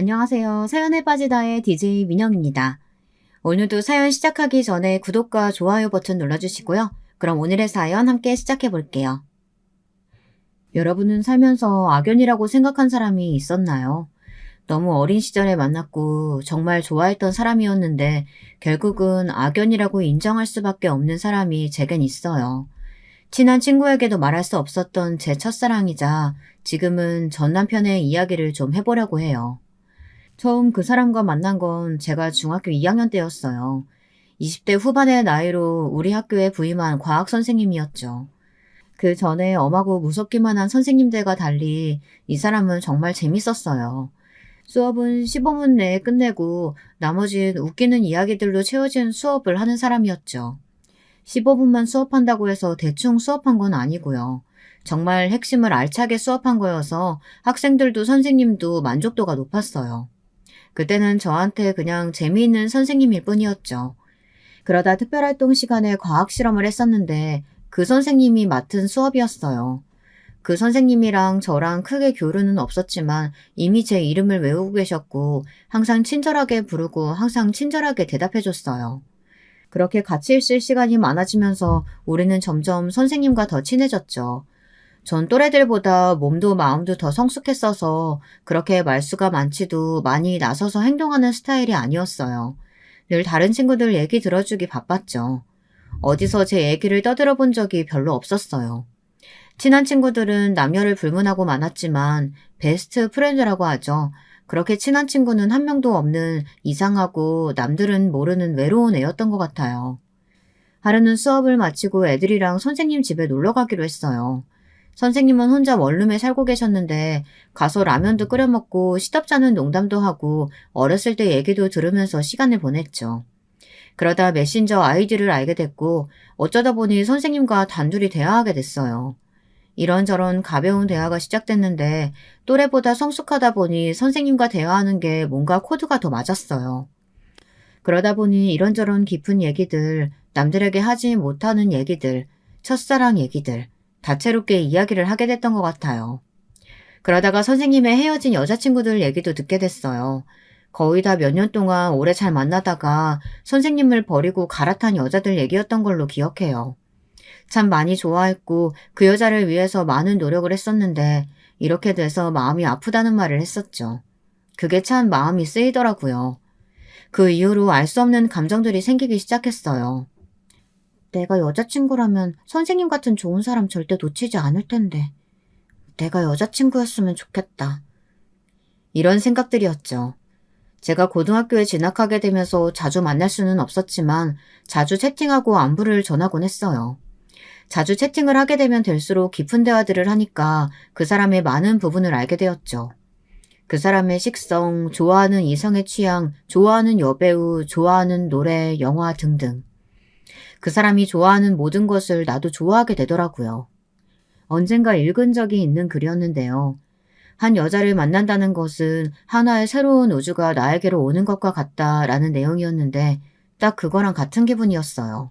안녕하세요. 사연에 빠지다의 DJ 민영입니다. 오늘도 사연 시작하기 전에 구독과 좋아요 버튼 눌러주시고요. 그럼 오늘의 사연 함께 시작해 볼게요. 여러분은 살면서 악연이라고 생각한 사람이 있었나요? 너무 어린 시절에 만났고 정말 좋아했던 사람이었는데 결국은 악연이라고 인정할 수밖에 없는 사람이 제겐 있어요. 친한 친구에게도 말할 수 없었던 제 첫사랑이자 지금은 전 남편의 이야기를 좀 해보려고 해요. 처음 그 사람과 만난 건 제가 중학교 2학년 때였어요. 20대 후반의 나이로 우리 학교에 부임한 과학 선생님이었죠. 그 전에 엄하고 무섭기만 한 선생님들과 달리 이 사람은 정말 재밌었어요. 수업은 15분 내에 끝내고 나머진 웃기는 이야기들로 채워진 수업을 하는 사람이었죠. 15분만 수업한다고 해서 대충 수업한 건 아니고요. 정말 핵심을 알차게 수업한 거여서 학생들도 선생님도 만족도가 높았어요. 그때는 저한테 그냥 재미있는 선생님일 뿐이었죠. 그러다 특별활동 시간에 과학 실험을 했었는데 그 선생님이 맡은 수업이었어요. 그 선생님이랑 저랑 크게 교류는 없었지만 이미 제 이름을 외우고 계셨고 항상 친절하게 부르고 항상 친절하게 대답해줬어요. 그렇게 같이 있을 시간이 많아지면서 우리는 점점 선생님과 더 친해졌죠. 전 또래들보다 몸도 마음도 더 성숙했어서 그렇게 말수가 많지도 많이 나서서 행동하는 스타일이 아니었어요. 늘 다른 친구들 얘기 들어주기 바빴죠. 어디서 제 얘기를 떠들어 본 적이 별로 없었어요. 친한 친구들은 남녀를 불문하고 많았지만 베스트 프렌드라고 하죠. 그렇게 친한 친구는 한 명도 없는 이상하고 남들은 모르는 외로운 애였던 것 같아요. 하루는 수업을 마치고 애들이랑 선생님 집에 놀러 가기로 했어요. 선생님은 혼자 원룸에 살고 계셨는데 가서 라면도 끓여 먹고 시덥잖은 농담도 하고 어렸을 때 얘기도 들으면서 시간을 보냈죠. 그러다 메신저 아이디를 알게 됐고 어쩌다 보니 선생님과 단둘이 대화하게 됐어요. 이런저런 가벼운 대화가 시작됐는데 또래보다 성숙하다 보니 선생님과 대화하는 게 뭔가 코드가 더 맞았어요. 그러다 보니 이런저런 깊은 얘기들, 남들에게 하지 못하는 얘기들, 첫사랑 얘기들, 다채롭게 이야기를 하게 됐던 것 같아요. 그러다가 선생님의 헤어진 여자친구들 얘기도 듣게 됐어요. 거의 다 몇 년 동안 오래 잘 만나다가 선생님을 버리고 갈아탄 여자들 얘기였던 걸로 기억해요. 참 많이 좋아했고 그 여자를 위해서 많은 노력을 했었는데 이렇게 돼서 마음이 아프다는 말을 했었죠. 그게 참 마음이 쓰이더라고요. 그 이후로 알 수 없는 감정들이 생기기 시작했어요. 내가 여자친구라면 선생님 같은 좋은 사람 절대 놓치지 않을 텐데. 내가 여자친구였으면 좋겠다. 이런 생각들이었죠. 제가 고등학교에 진학하게 되면서 자주 만날 수는 없었지만 자주 채팅하고 안부를 전하곤 했어요. 자주 채팅을 하게 되면 될수록 깊은 대화들을 하니까 그 사람의 많은 부분을 알게 되었죠. 그 사람의 식성, 좋아하는 이성의 취향, 좋아하는 여배우, 좋아하는 노래, 영화 등등. 그 사람이 좋아하는 모든 것을 나도 좋아하게 되더라고요. 언젠가 읽은 적이 있는 글이었는데요. 한 여자를 만난다는 것은 하나의 새로운 우주가 나에게로 오는 것과 같다라는 내용이었는데 딱 그거랑 같은 기분이었어요.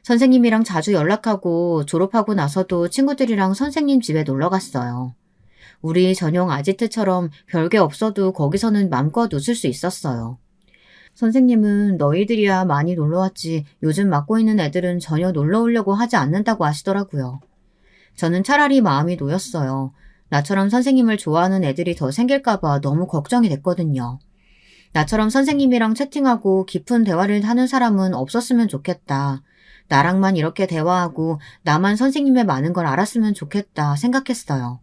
선생님이랑 자주 연락하고 졸업하고 나서도 친구들이랑 선생님 집에 놀러 갔어요. 우리 전용 아지트처럼 별게 없어도 거기서는 맘껏 웃을 수 있었어요. 선생님은 너희들이야 많이 놀러왔지 요즘 맡고 있는 애들은 전혀 놀러 오려고 하지 않는다고 하시더라고요. 저는 차라리 마음이 놓였어요. 나처럼 선생님을 좋아하는 애들이 더 생길까봐 너무 걱정이 됐거든요. 나처럼 선생님이랑 채팅하고 깊은 대화를 하는 사람은 없었으면 좋겠다. 나랑만 이렇게 대화하고 나만 선생님의 많은 걸 알았으면 좋겠다 생각했어요.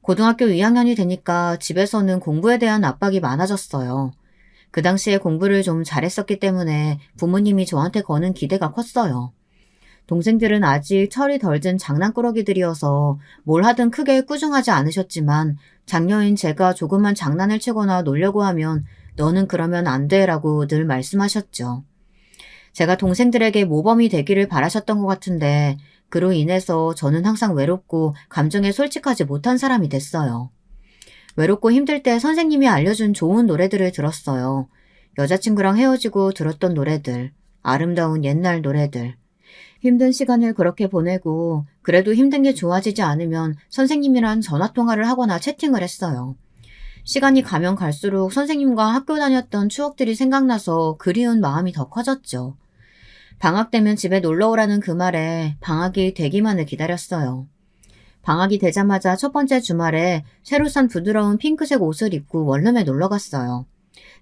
고등학교 2학년이 되니까 집에서는 공부에 대한 압박이 많아졌어요. 그 당시에 공부를 좀 잘했었기 때문에 부모님이 저한테 거는 기대가 컸어요. 동생들은 아직 철이 덜 든 장난꾸러기들이어서 뭘 하든 크게 꾸중하지 않으셨지만 장녀인 제가 조금만 장난을 치거나 놀려고 하면 너는 그러면 안 돼 라고 늘 말씀하셨죠. 제가 동생들에게 모범이 되기를 바라셨던 것 같은데 그로 인해서 저는 항상 외롭고 감정에 솔직하지 못한 사람이 됐어요. 외롭고 힘들 때 선생님이 알려준 좋은 노래들을 들었어요. 여자친구랑 헤어지고 들었던 노래들, 아름다운 옛날 노래들. 힘든 시간을 그렇게 보내고 그래도 힘든 게 좋아지지 않으면 선생님이랑 전화통화를 하거나 채팅을 했어요. 시간이 가면 갈수록 선생님과 학교 다녔던 추억들이 생각나서 그리운 마음이 더 커졌죠. 방학 되면 집에 놀러 오라는 그 말에 방학이 되기만을 기다렸어요. 방학이 되자마자 첫 번째 주말에 새로 산 부드러운 핑크색 옷을 입고 원룸에 놀러 갔어요.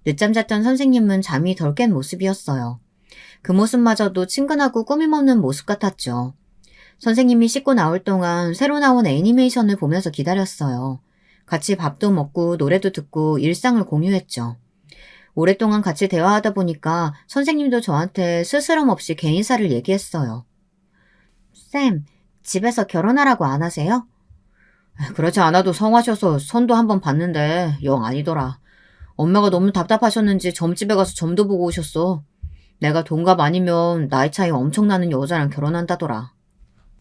늦잠 잤던 선생님은 잠이 덜 깬 모습이었어요. 그 모습마저도 친근하고 꾸밈없는 모습 같았죠. 선생님이 씻고 나올 동안 새로 나온 애니메이션을 보면서 기다렸어요. 같이 밥도 먹고 노래도 듣고 일상을 공유했죠. 오랫동안 같이 대화하다 보니까 선생님도 저한테 스스럼 없이 개인사를 얘기했어요. 쌤, 집에서 결혼하라고 안 하세요? 그렇지 않아도 성하셔서 선도 한번 봤는데 영 아니더라. 엄마가 너무 답답하셨는지 점집에 가서 점도 보고 오셨어. 내가 동갑 아니면 나이 차이 엄청나는 여자랑 결혼한다더라.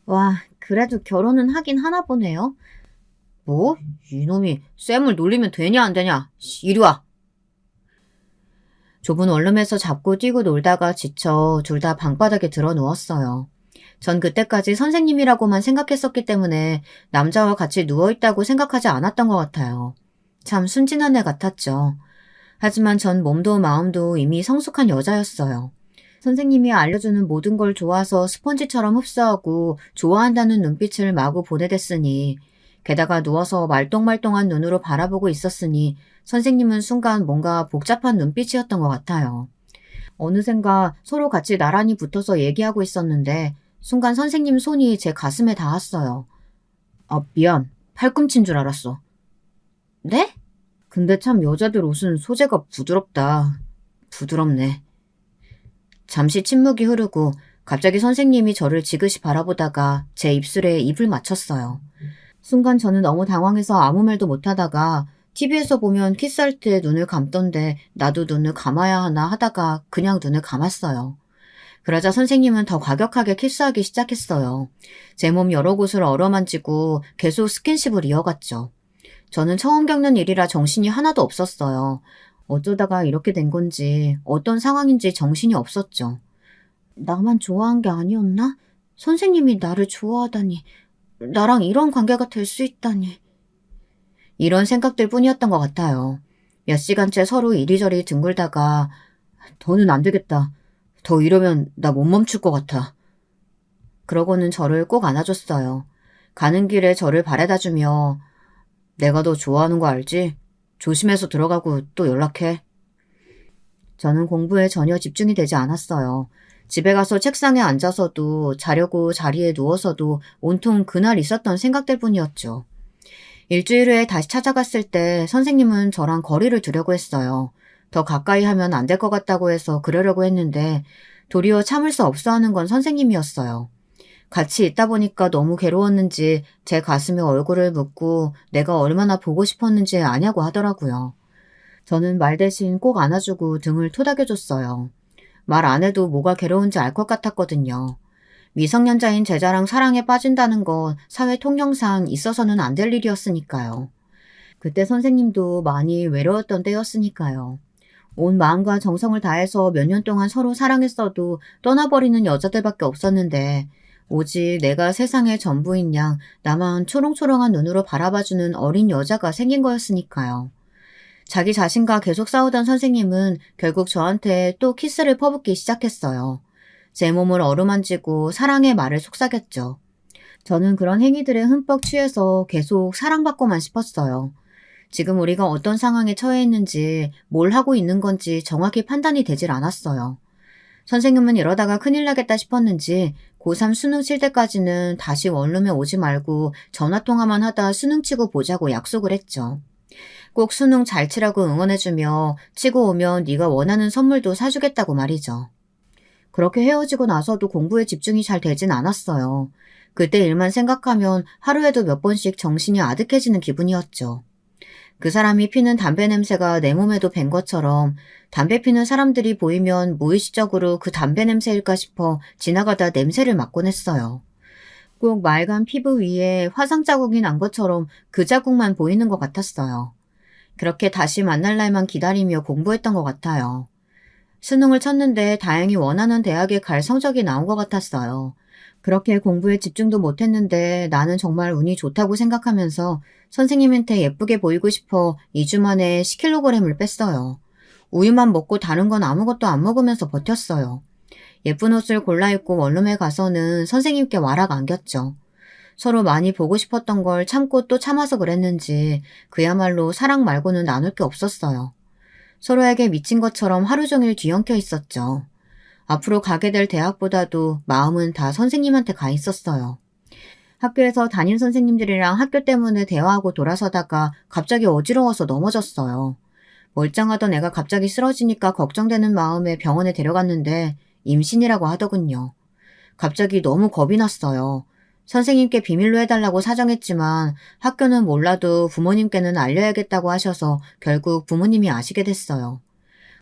와, 그래도 결혼은 하긴 하나 보네요. 뭐? 이놈이 쌤을 놀리면 되냐 안 되냐? 이리 와. 좁은 원룸에서 잡고 뛰고 놀다가 지쳐 둘 다 방바닥에 들어 누웠어요. 전 그때까지 선생님이라고만 생각했었기 때문에 남자와 같이 누워있다고 생각하지 않았던 것 같아요. 참 순진한 애 같았죠. 하지만 전 몸도 마음도 이미 성숙한 여자였어요. 선생님이 알려주는 모든 걸 좋아서 스펀지처럼 흡수하고 좋아한다는 눈빛을 마구 보내댔으니, 게다가 누워서 말똥말똥한 눈으로 바라보고 있었으니 선생님은 순간 뭔가 복잡한 눈빛이었던 것 같아요. 어느샌가 서로 같이 나란히 붙어서 얘기하고 있었는데 순간 선생님 손이 제 가슴에 닿았어요. 아, 미안. 팔꿈치인 줄 알았어. 네? 근데 참 여자들 옷은 소재가 부드럽다. 부드럽네. 잠시 침묵이 흐르고 갑자기 선생님이 저를 지그시 바라보다가 제 입술에 입을 맞췄어요. 순간 저는 너무 당황해서 아무 말도 못하다가 TV에서 보면 키스할 때 눈을 감던데 나도 눈을 감아야 하나 하다가 그냥 눈을 감았어요. 그러자 선생님은 더 과격하게 키스하기 시작했어요. 제 몸 여러 곳을 어루만지고 계속 스킨십을 이어갔죠. 저는 처음 겪는 일이라 정신이 하나도 없었어요. 어쩌다가 이렇게 된 건지 어떤 상황인지 정신이 없었죠. 나만 좋아한 게 아니었나? 선생님이 나를 좋아하다니. 나랑 이런 관계가 될 수 있다니. 이런 생각들 뿐이었던 것 같아요. 몇 시간째 서로 이리저리 뒹굴다가 더는 안 되겠다. 더 이러면 나 못 멈출 것 같아. 그러고는 저를 꼭 안아줬어요. 가는 길에 저를 바래다주며 내가 너 좋아하는 거 알지? 조심해서 들어가고 또 연락해. 저는 공부에 전혀 집중이 되지 않았어요. 집에 가서 책상에 앉아서도 자려고 자리에 누워서도 온통 그날 있었던 생각들 뿐이었죠. 일주일 후에 다시 찾아갔을 때 선생님은 저랑 거리를 두려고 했어요. 더 가까이 하면 안 될 것 같다고 해서 그러려고 했는데 도리어 참을 수 없어 하는 건 선생님이었어요. 같이 있다 보니까 너무 괴로웠는지 제 가슴에 얼굴을 묻고 내가 얼마나 보고 싶었는지 아냐고 하더라고요. 저는 말 대신 꼭 안아주고 등을 토닥여줬어요. 말 안 해도 뭐가 괴로운지 알 것 같았거든요. 미성년자인 제자랑 사랑에 빠진다는 건 사회 통념상 있어서는 안 될 일이었으니까요. 그때 선생님도 많이 외로웠던 때였으니까요. 온 마음과 정성을 다해서 몇 년 동안 서로 사랑했어도 떠나버리는 여자들밖에 없었는데 오직 내가 세상의 전부인 양 나만 초롱초롱한 눈으로 바라봐주는 어린 여자가 생긴 거였으니까요. 자기 자신과 계속 싸우던 선생님은 결국 저한테 또 키스를 퍼붓기 시작했어요. 제 몸을 어루만지고 사랑의 말을 속삭였죠. 저는 그런 행위들에 흠뻑 취해서 계속 사랑받고만 싶었어요. 지금 우리가 어떤 상황에 처해 있는지 뭘 하고 있는 건지 정확히 판단이 되질 않았어요. 선생님은 이러다가 큰일 나겠다 싶었는지 고3 수능 칠 때까지는 다시 원룸에 오지 말고 전화통화만 하다 수능 치고 보자고 약속을 했죠. 꼭 수능 잘 치라고 응원해주며 치고 오면 네가 원하는 선물도 사주겠다고 말이죠. 그렇게 헤어지고 나서도 공부에 집중이 잘 되진 않았어요. 그때 일만 생각하면 하루에도 몇 번씩 정신이 아득해지는 기분이었죠. 그 사람이 피는 담배 냄새가 내 몸에도 밴 것처럼 담배 피는 사람들이 보이면 무의식적으로 그 담배 냄새일까 싶어 지나가다 냄새를 맡곤 했어요. 꼭 맑은 피부 위에 화상 자국이 난 것처럼 그 자국만 보이는 것 같았어요. 그렇게 다시 만날 날만 기다리며 공부했던 것 같아요. 수능을 쳤는데 다행히 원하는 대학에 갈 성적이 나온 것 같았어요. 그렇게 공부에 집중도 못했는데 나는 정말 운이 좋다고 생각하면서 선생님한테 예쁘게 보이고 싶어 2주 만에 10kg을 뺐어요. 우유만 먹고 다른 건 아무것도 안 먹으면서 버텼어요. 예쁜 옷을 골라 입고 원룸에 가서는 선생님께 와락 안겼죠. 서로 많이 보고 싶었던 걸 참고 또 참아서 그랬는지 그야말로 사랑 말고는 나눌 게 없었어요. 서로에게 미친 것처럼 하루 종일 뒤엉켜 있었죠. 앞으로 가게 될 대학보다도 마음은 다 선생님한테 가 있었어요. 학교에서 담임 선생님들이랑 학교 때문에 대화하고 돌아서다가 갑자기 어지러워서 넘어졌어요. 멀쩡하던 애가 갑자기 쓰러지니까 걱정되는 마음에 병원에 데려갔는데 임신이라고 하더군요. 갑자기 너무 겁이 났어요. 선생님께 비밀로 해달라고 사정했지만 학교는 몰라도 부모님께는 알려야겠다고 하셔서 결국 부모님이 아시게 됐어요.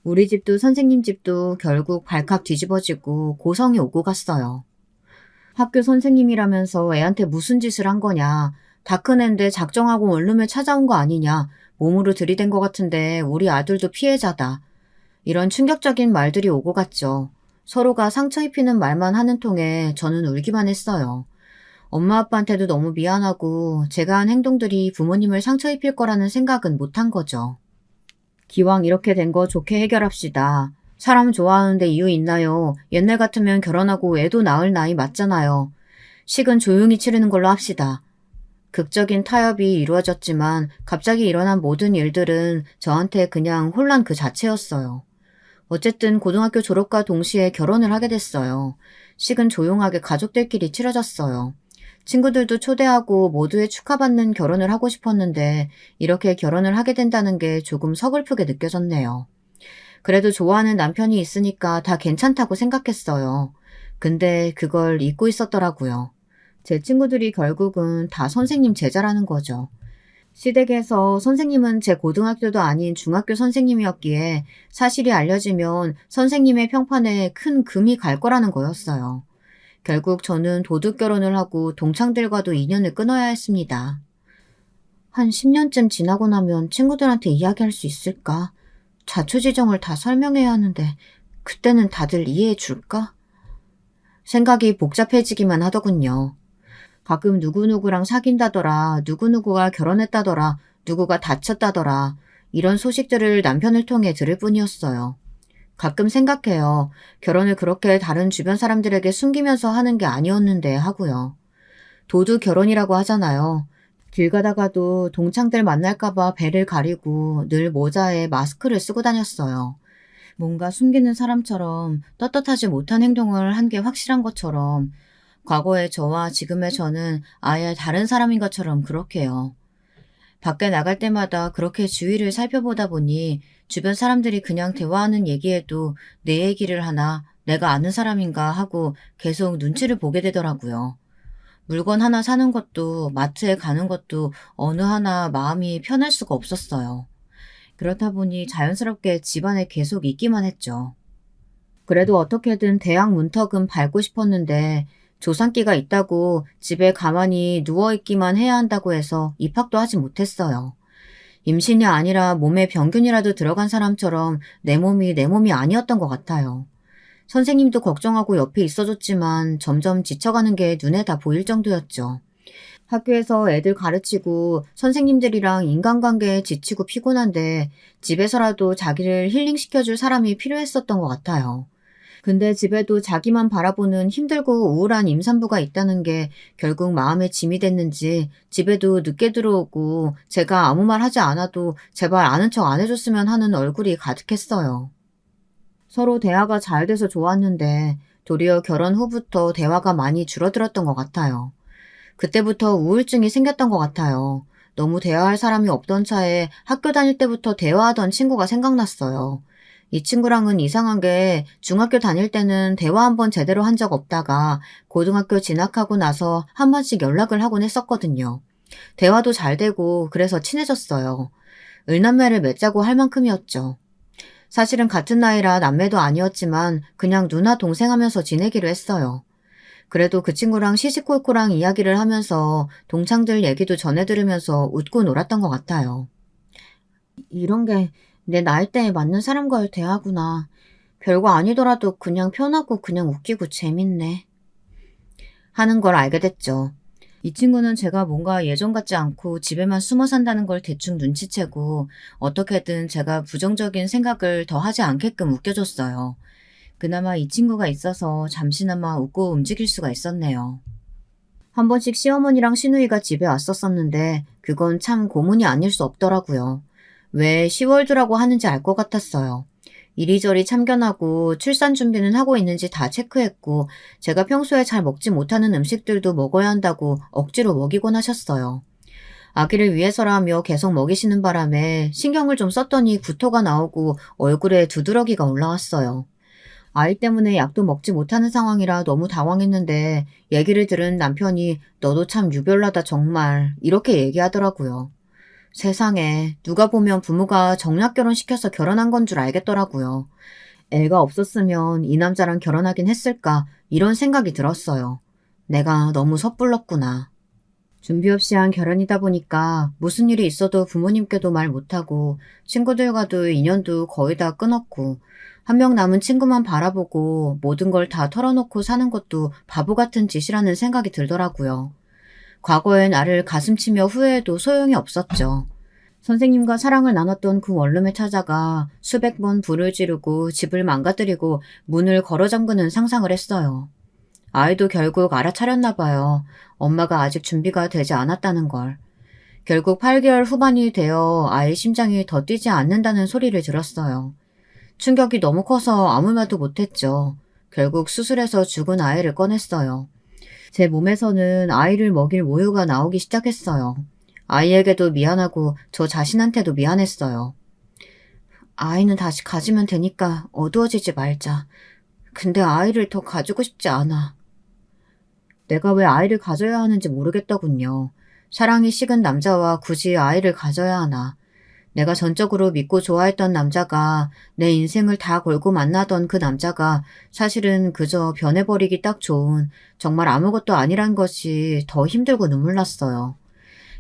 우리 집도 선생님 집도 결국 발칵 뒤집어지고 고성이 오고 갔어요. 학교 선생님이라면서 애한테 무슨 짓을 한 거냐. 다 큰 앤데 작정하고 원룸에 찾아온 거 아니냐. 몸으로 들이댄 것 같은데 우리 아들도 피해자다. 이런 충격적인 말들이 오고 갔죠. 서로가 상처 입히는 말만 하는 통에 저는 울기만 했어요. 엄마 아빠한테도 너무 미안하고 제가 한 행동들이 부모님을 상처 입힐 거라는 생각은 못한 거죠. 기왕 이렇게 된 거 좋게 해결합시다. 사람 좋아하는데 이유 있나요? 옛날 같으면 결혼하고 애도 낳을 나이 맞잖아요. 식은 조용히 치르는 걸로 합시다. 극적인 타협이 이루어졌지만 갑자기 일어난 모든 일들은 저한테 그냥 혼란 그 자체였어요. 어쨌든 고등학교 졸업과 동시에 결혼을 하게 됐어요. 식은 조용하게 가족들끼리 치러졌어요. 친구들도 초대하고 모두의 축하받는 결혼을 하고 싶었는데 이렇게 결혼을 하게 된다는 게 조금 서글프게 느껴졌네요. 그래도 좋아하는 남편이 있으니까 다 괜찮다고 생각했어요. 근데 그걸 잊고 있었더라고요. 제 친구들이 결국은 다 선생님 제자라는 거죠. 시댁에서 선생님은 제 고등학교도 아닌 중학교 선생님이었기에 사실이 알려지면 선생님의 평판에 큰 금이 갈 거라는 거였어요. 결국 저는 도둑 결혼을 하고 동창들과도 인연을 끊어야 했습니다. 한 10년쯤 지나고 나면 친구들한테 이야기할 수 있을까? 자초지종을 다 설명해야 하는데 그때는 다들 이해해 줄까? 생각이 복잡해지기만 하더군요. 가끔 누구누구랑 사귄다더라, 누구누구가 결혼했다더라, 누구가 다쳤다더라, 이런 소식들을 남편을 통해 들을 뿐이었어요. 가끔 생각해요. 결혼을 그렇게 다른 주변 사람들에게 숨기면서 하는 게 아니었는데 하고요. 도두 결혼이라고 하잖아요. 길 가다가도 동창들 만날까봐 배를 가리고 늘 모자에 마스크를 쓰고 다녔어요. 뭔가 숨기는 사람처럼 떳떳하지 못한 행동을 한 게 확실한 것처럼 과거의 저와 지금의 저는 아예 다른 사람인 것처럼 그렇게요. 밖에 나갈 때마다 그렇게 주위를 살펴보다 보니 주변 사람들이 그냥 대화하는 얘기에도 내 얘기를 하나, 내가 아는 사람인가 하고 계속 눈치를 보게 되더라고요. 물건 하나 사는 것도 마트에 가는 것도 어느 하나 마음이 편할 수가 없었어요. 그렇다 보니 자연스럽게 집안에 계속 있기만 했죠. 그래도 어떻게든 대학 문턱은 밟고 싶었는데 조산기가 있다고 집에 가만히 누워있기만 해야 한다고 해서 입학도 하지 못했어요. 임신이 아니라 몸에 병균이라도 들어간 사람처럼 내 몸이 아니었던 것 같아요. 선생님도 걱정하고 옆에 있어줬지만 점점 지쳐가는 게 눈에 다 보일 정도였죠. 학교에서 애들 가르치고 선생님들이랑 인간관계에 지치고 피곤한데 집에서라도 자기를 힐링시켜줄 사람이 필요했었던 것 같아요. 근데 집에도 자기만 바라보는 힘들고 우울한 임산부가 있다는 게 결국 마음에 짐이 됐는지 집에도 늦게 들어오고 제가 아무 말 하지 않아도 제발 아는 척 안 해줬으면 하는 얼굴이 가득했어요. 서로 대화가 잘 돼서 좋았는데 도리어 결혼 후부터 대화가 많이 줄어들었던 것 같아요. 그때부터 우울증이 생겼던 것 같아요. 너무 대화할 사람이 없던 차에 학교 다닐 때부터 대화하던 친구가 생각났어요. 이 친구랑은 이상한 게 중학교 다닐 때는 대화 한 번 제대로 한 적 없다가 고등학교 진학하고 나서 한 번씩 연락을 하곤 했었거든요. 대화도 잘 되고 그래서 친해졌어요. 을남매를 맺자고 할 만큼이었죠. 사실은 같은 나이라 남매도 아니었지만 그냥 누나 동생 하면서 지내기로 했어요. 그래도 그 친구랑 시시콜콜한 이야기를 하면서 동창들 얘기도 전해 들으면서 웃고 놀았던 것 같아요. 이런 게 내 나이대에 맞는 사람과의 대화구나. 별거 아니더라도 그냥 편하고 그냥 웃기고 재밌네. 하는 걸 알게 됐죠. 이 친구는 제가 뭔가 예전 같지 않고 집에만 숨어 산다는 걸 대충 눈치채고 어떻게든 제가 부정적인 생각을 더 하지 않게끔 웃겨줬어요. 그나마 이 친구가 있어서 잠시나마 웃고 움직일 수가 있었네요. 한 번씩 시어머니랑 시누이가 집에 왔었었는데 그건 참 고문이 아닐 수 없더라고요. 왜 시월드라고 하는지 알 것 같았어요. 이리저리 참견하고 출산 준비는 하고 있는지 다 체크했고 제가 평소에 잘 먹지 못하는 음식들도 먹어야 한다고 억지로 먹이곤 하셨어요. 아기를 위해서라며 계속 먹이시는 바람에 신경을 좀 썼더니 구토가 나오고 얼굴에 두드러기가 올라왔어요. 아이 때문에 약도 먹지 못하는 상황이라 너무 당황했는데 얘기를 들은 남편이 너도 참 유별나다 정말 이렇게 얘기하더라고요. 세상에 누가 보면 부모가 정략 결혼시켜서 결혼한 건 줄 알겠더라고요. 애가 없었으면 이 남자랑 결혼하긴 했을까 이런 생각이 들었어요. 내가 너무 섣불렀구나. 준비 없이 한 결혼이다 보니까 무슨 일이 있어도 부모님께도 말 못하고 친구들과도 인연도 거의 다 끊었고 한 명 남은 친구만 바라보고 모든 걸 다 털어놓고 사는 것도 바보 같은 짓이라는 생각이 들더라고요. 과거의 나를 가슴치며 후회해도 소용이 없었죠. 선생님과 사랑을 나눴던 그 원룸에 찾아가 수백 번 불을 지르고 집을 망가뜨리고 문을 걸어 잠그는 상상을 했어요. 아이도 결국 알아차렸나 봐요. 엄마가 아직 준비가 되지 않았다는 걸. 결국 8개월 후반이 되어 아이 심장이 더 뛰지 않는다는 소리를 들었어요. 충격이 너무 커서 아무 말도 못했죠. 결국 수술해서 죽은 아이를 꺼냈어요. 제 몸에서는 아이를 먹일 모유가 나오기 시작했어요. 아이에게도 미안하고 저 자신한테도 미안했어요. 아이는 다시 가지면 되니까 어두워지지 말자. 근데 아이를 더 가지고 싶지 않아. 내가 왜 아이를 가져야 하는지 모르겠더군요. 사랑이 식은 남자와 굳이 아이를 가져야 하나. 내가 전적으로 믿고 좋아했던 남자가 내 인생을 다 걸고 만나던 그 남자가 사실은 그저 변해버리기 딱 좋은 정말 아무것도 아니란 것이 더 힘들고 눈물 났어요.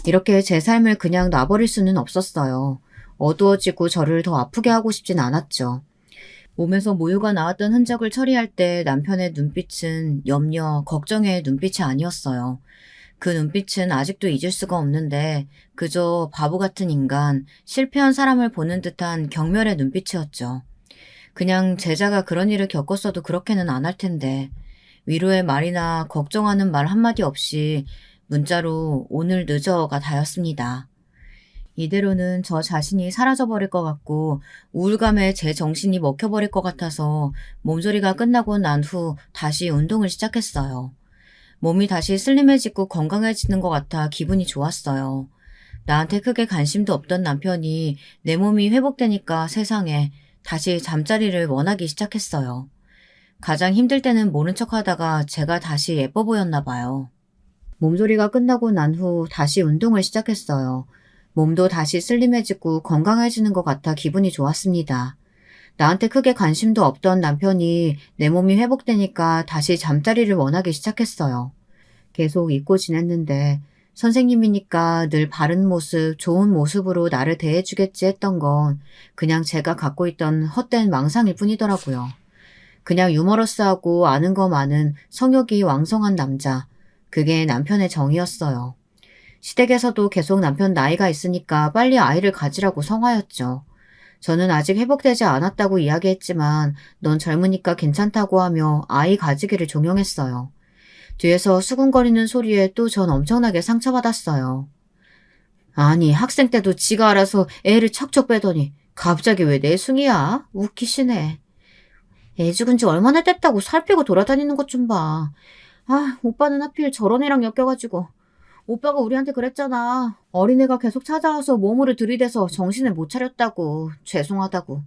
이렇게 제 삶을 그냥 놔버릴 수는 없었어요. 어두워지고 저를 더 아프게 하고 싶진 않았죠. 몸에서 모유가 나왔던 흔적을 처리할 때 남편의 눈빛은 염려, 걱정의 눈빛이 아니었어요. 그 눈빛은 아직도 잊을 수가 없는데 그저 바보 같은 인간, 실패한 사람을 보는 듯한 경멸의 눈빛이었죠. 그냥 제자가 그런 일을 겪었어도 그렇게는 안 할 텐데 위로의 말이나 걱정하는 말 한마디 없이 문자로 오늘 늦어가 다였습니다. 이대로는 저 자신이 사라져버릴 것 같고 우울감에 제 정신이 먹혀버릴 것 같아서 몸조리가 끝나고 난 후 다시 운동을 시작했어요. 몸이 다시 슬림해지고 건강해지는 것 같아 기분이 좋았어요. 나한테 크게 관심도 없던 남편이 내 몸이 회복되니까 세상에 다시 잠자리를 원하기 시작했어요. 가장 힘들 때는 모른 척하다가 제가 다시 예뻐 보였나 봐요. 몸조리가 끝나고 난 후 다시 운동을 시작했어요. 몸도 다시 슬림해지고 건강해지는 것 같아 기분이 좋았습니다. 나한테 크게 관심도 없던 남편이 내 몸이 회복되니까 다시 잠자리를 원하기 시작했어요. 계속 잊고 지냈는데 선생님이니까 늘 바른 모습, 좋은 모습으로 나를 대해주겠지 했던 건 그냥 제가 갖고 있던 헛된 망상일 뿐이더라고요. 그냥 유머러스하고 아는 거 많은 성욕이 왕성한 남자. 그게 남편의 정이었어요. 시댁에서도 계속 남편 나이가 있으니까 빨리 아이를 가지라고 성화였죠. 저는 아직 회복되지 않았다고 이야기했지만 넌 젊으니까 괜찮다고 하며 아이 가지기를 종용했어요. 뒤에서 수군거리는 소리에 또 전 엄청나게 상처받았어요. 아니 학생 때도 지가 알아서 애를 척척 빼더니 갑자기 왜 내 숭이야? 웃기시네. 애 죽은 지 얼마나 됐다고 살피고 돌아다니는 것 좀 봐. 아, 오빠는 하필 저런 애랑 엮여가지고. 오빠가 우리한테 그랬잖아. 어린애가 계속 찾아와서 몸으로 들이대서 정신을 못 차렸다고. 죄송하다고.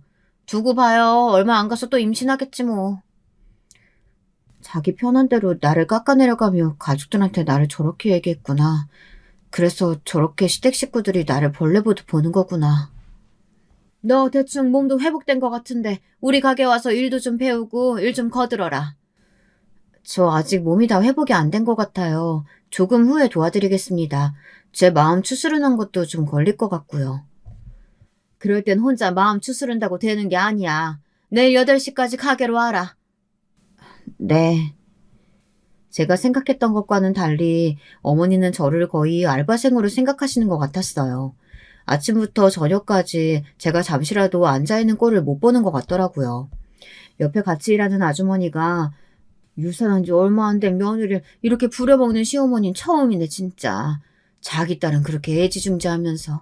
두고 봐요. 얼마 안 가서 또 임신하겠지 뭐. 자기 편한 대로 나를 깎아내려가며 가족들한테 나를 저렇게 얘기했구나. 그래서 저렇게 시댁 식구들이 나를 벌레 보듯 보는 거구나. 너 대충 몸도 회복된 것 같은데 우리 가게 와서 일도 좀 배우고 일 좀 거들어라. 저 아직 몸이 다 회복이 안 된 것 같아요. 조금 후에 도와드리겠습니다. 제 마음 추스르는 것도 좀 걸릴 것 같고요. 그럴 땐 혼자 마음 추스른다고 되는 게 아니야. 내일 8시까지 가게로 와라. 네. 제가 생각했던 것과는 달리 어머니는 저를 거의 알바생으로 생각하시는 것 같았어요. 아침부터 저녁까지 제가 잠시라도 앉아있는 꼴을 못 보는 것 같더라고요. 옆에 같이 일하는 아주머니가 유산한 지 얼마 안 된 며느리를 이렇게 부려먹는 시어머니는 처음이네 진짜. 자기 딸은 그렇게 애지중지하면서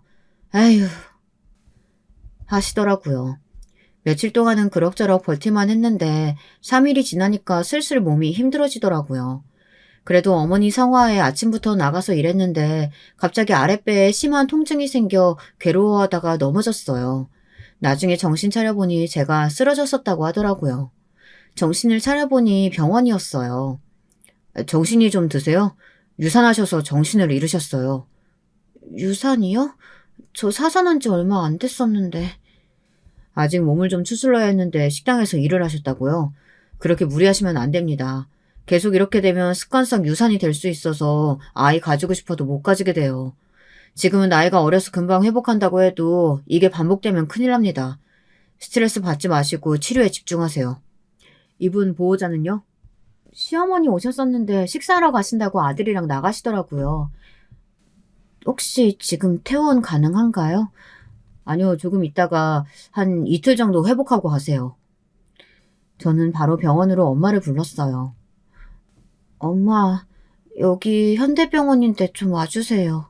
아휴 하시더라고요. 며칠 동안은 그럭저럭 버틸만 했는데 3일이 지나니까 슬슬 몸이 힘들어지더라고요. 그래도 어머니 성화에 아침부터 나가서 일했는데 갑자기 아랫배에 심한 통증이 생겨 괴로워하다가 넘어졌어요. 나중에 정신 차려보니 제가 쓰러졌었다고 하더라고요. 정신을 차려보니 병원이었어요. 정신이 좀 드세요? 유산하셔서 정신을 잃으셨어요. 유산이요? 저 사산한 지 얼마 안 됐었는데. 아직 몸을 좀 추스러야 했는데 식당에서 일을 하셨다고요? 그렇게 무리하시면 안 됩니다. 계속 이렇게 되면 습관성 유산이 될 수 있어서 아이 가지고 싶어도 못 가지게 돼요. 지금은 나이가 어려서 금방 회복한다고 해도 이게 반복되면 큰일 납니다. 스트레스 받지 마시고 치료에 집중하세요. 이분 보호자는요? 시어머니 오셨었는데 식사하러 가신다고 아들이랑 나가시더라고요. 혹시 지금 퇴원 가능한가요? 아니요, 조금 있다가 한 이틀 정도 회복하고 가세요. 저는 바로 병원으로 엄마를 불렀어요. 엄마, 여기 현대병원인데 좀 와주세요.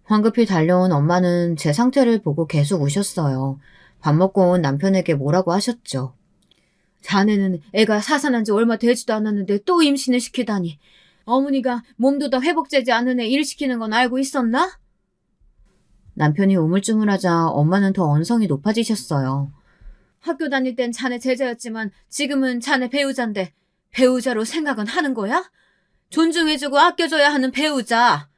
황급히 달려온 엄마는 제 상태를 보고 계속 우셨어요. 밥 먹고 온 남편에게 뭐라고 하셨죠. 자네는 애가 사산한 지 얼마 되지도 않았는데 또 임신을 시키다니. 어머니가 몸도 다 회복되지 않은 애 일 시키는 건 알고 있었나? 남편이 우물쭈물하자 엄마는 더 언성이 높아지셨어요. 학교 다닐 땐 자네 제자였지만 지금은 자네 배우자인데 배우자로 생각은 하는 거야? 존중해주고 아껴줘야 하는 배우자.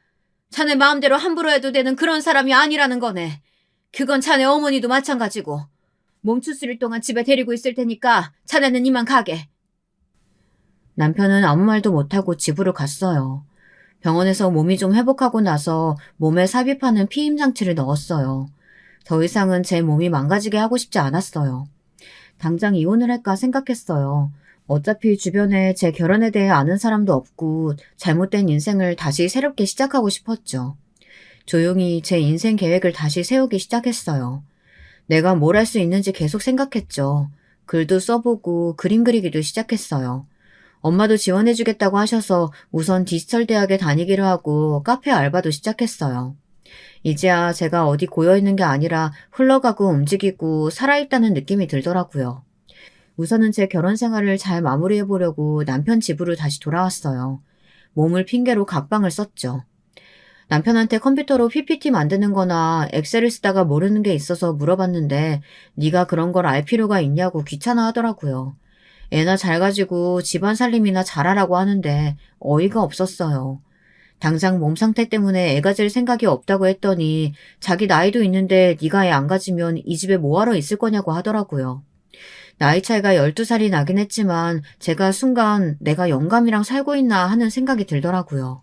자네 마음대로 함부로 해도 되는 그런 사람이 아니라는 거네. 그건 자네 어머니도 마찬가지고. 몸 추스릴 동안 집에 데리고 있을 테니까 자네는 이만 가게. 남편은 아무 말도 못하고 집으로 갔어요. 병원에서 몸이 좀 회복하고 나서 몸에 삽입하는 피임 장치를 넣었어요. 더 이상은 제 몸이 망가지게 하고 싶지 않았어요. 당장 이혼을 할까 생각했어요. 어차피 주변에 제 결혼에 대해 아는 사람도 없고 잘못된 인생을 다시 새롭게 시작하고 싶었죠. 조용히 제 인생 계획을 다시 세우기 시작했어요. 내가 뭘 할 수 있는지 계속 생각했죠. 글도 써보고 그림 그리기도 시작했어요. 엄마도 지원해주겠다고 하셔서 우선 디지털 대학에 다니기로 하고 카페 알바도 시작했어요. 이제야 제가 어디 고여있는 게 아니라 흘러가고 움직이고 살아있다는 느낌이 들더라고요. 우선은 제 결혼 생활을 잘 마무리해보려고 남편 집으로 다시 돌아왔어요. 몸을 핑계로 각방을 썼죠. 남편한테 컴퓨터로 PPT 만드는 거나 엑셀을 쓰다가 모르는 게 있어서 물어봤는데 네가 그런 걸 알 필요가 있냐고 귀찮아 하더라고요. 애나 잘 가지고 집안 살림이나 잘하라고 하는데 어이가 없었어요. 당장 몸 상태 때문에 애 가질 생각이 없다고 했더니 자기 나이도 있는데 네가 애 안 가지면 이 집에 뭐하러 있을 거냐고 하더라고요. 나이 차이가 12살이 나긴 했지만 제가 순간 내가 영감이랑 살고 있나 하는 생각이 들더라고요.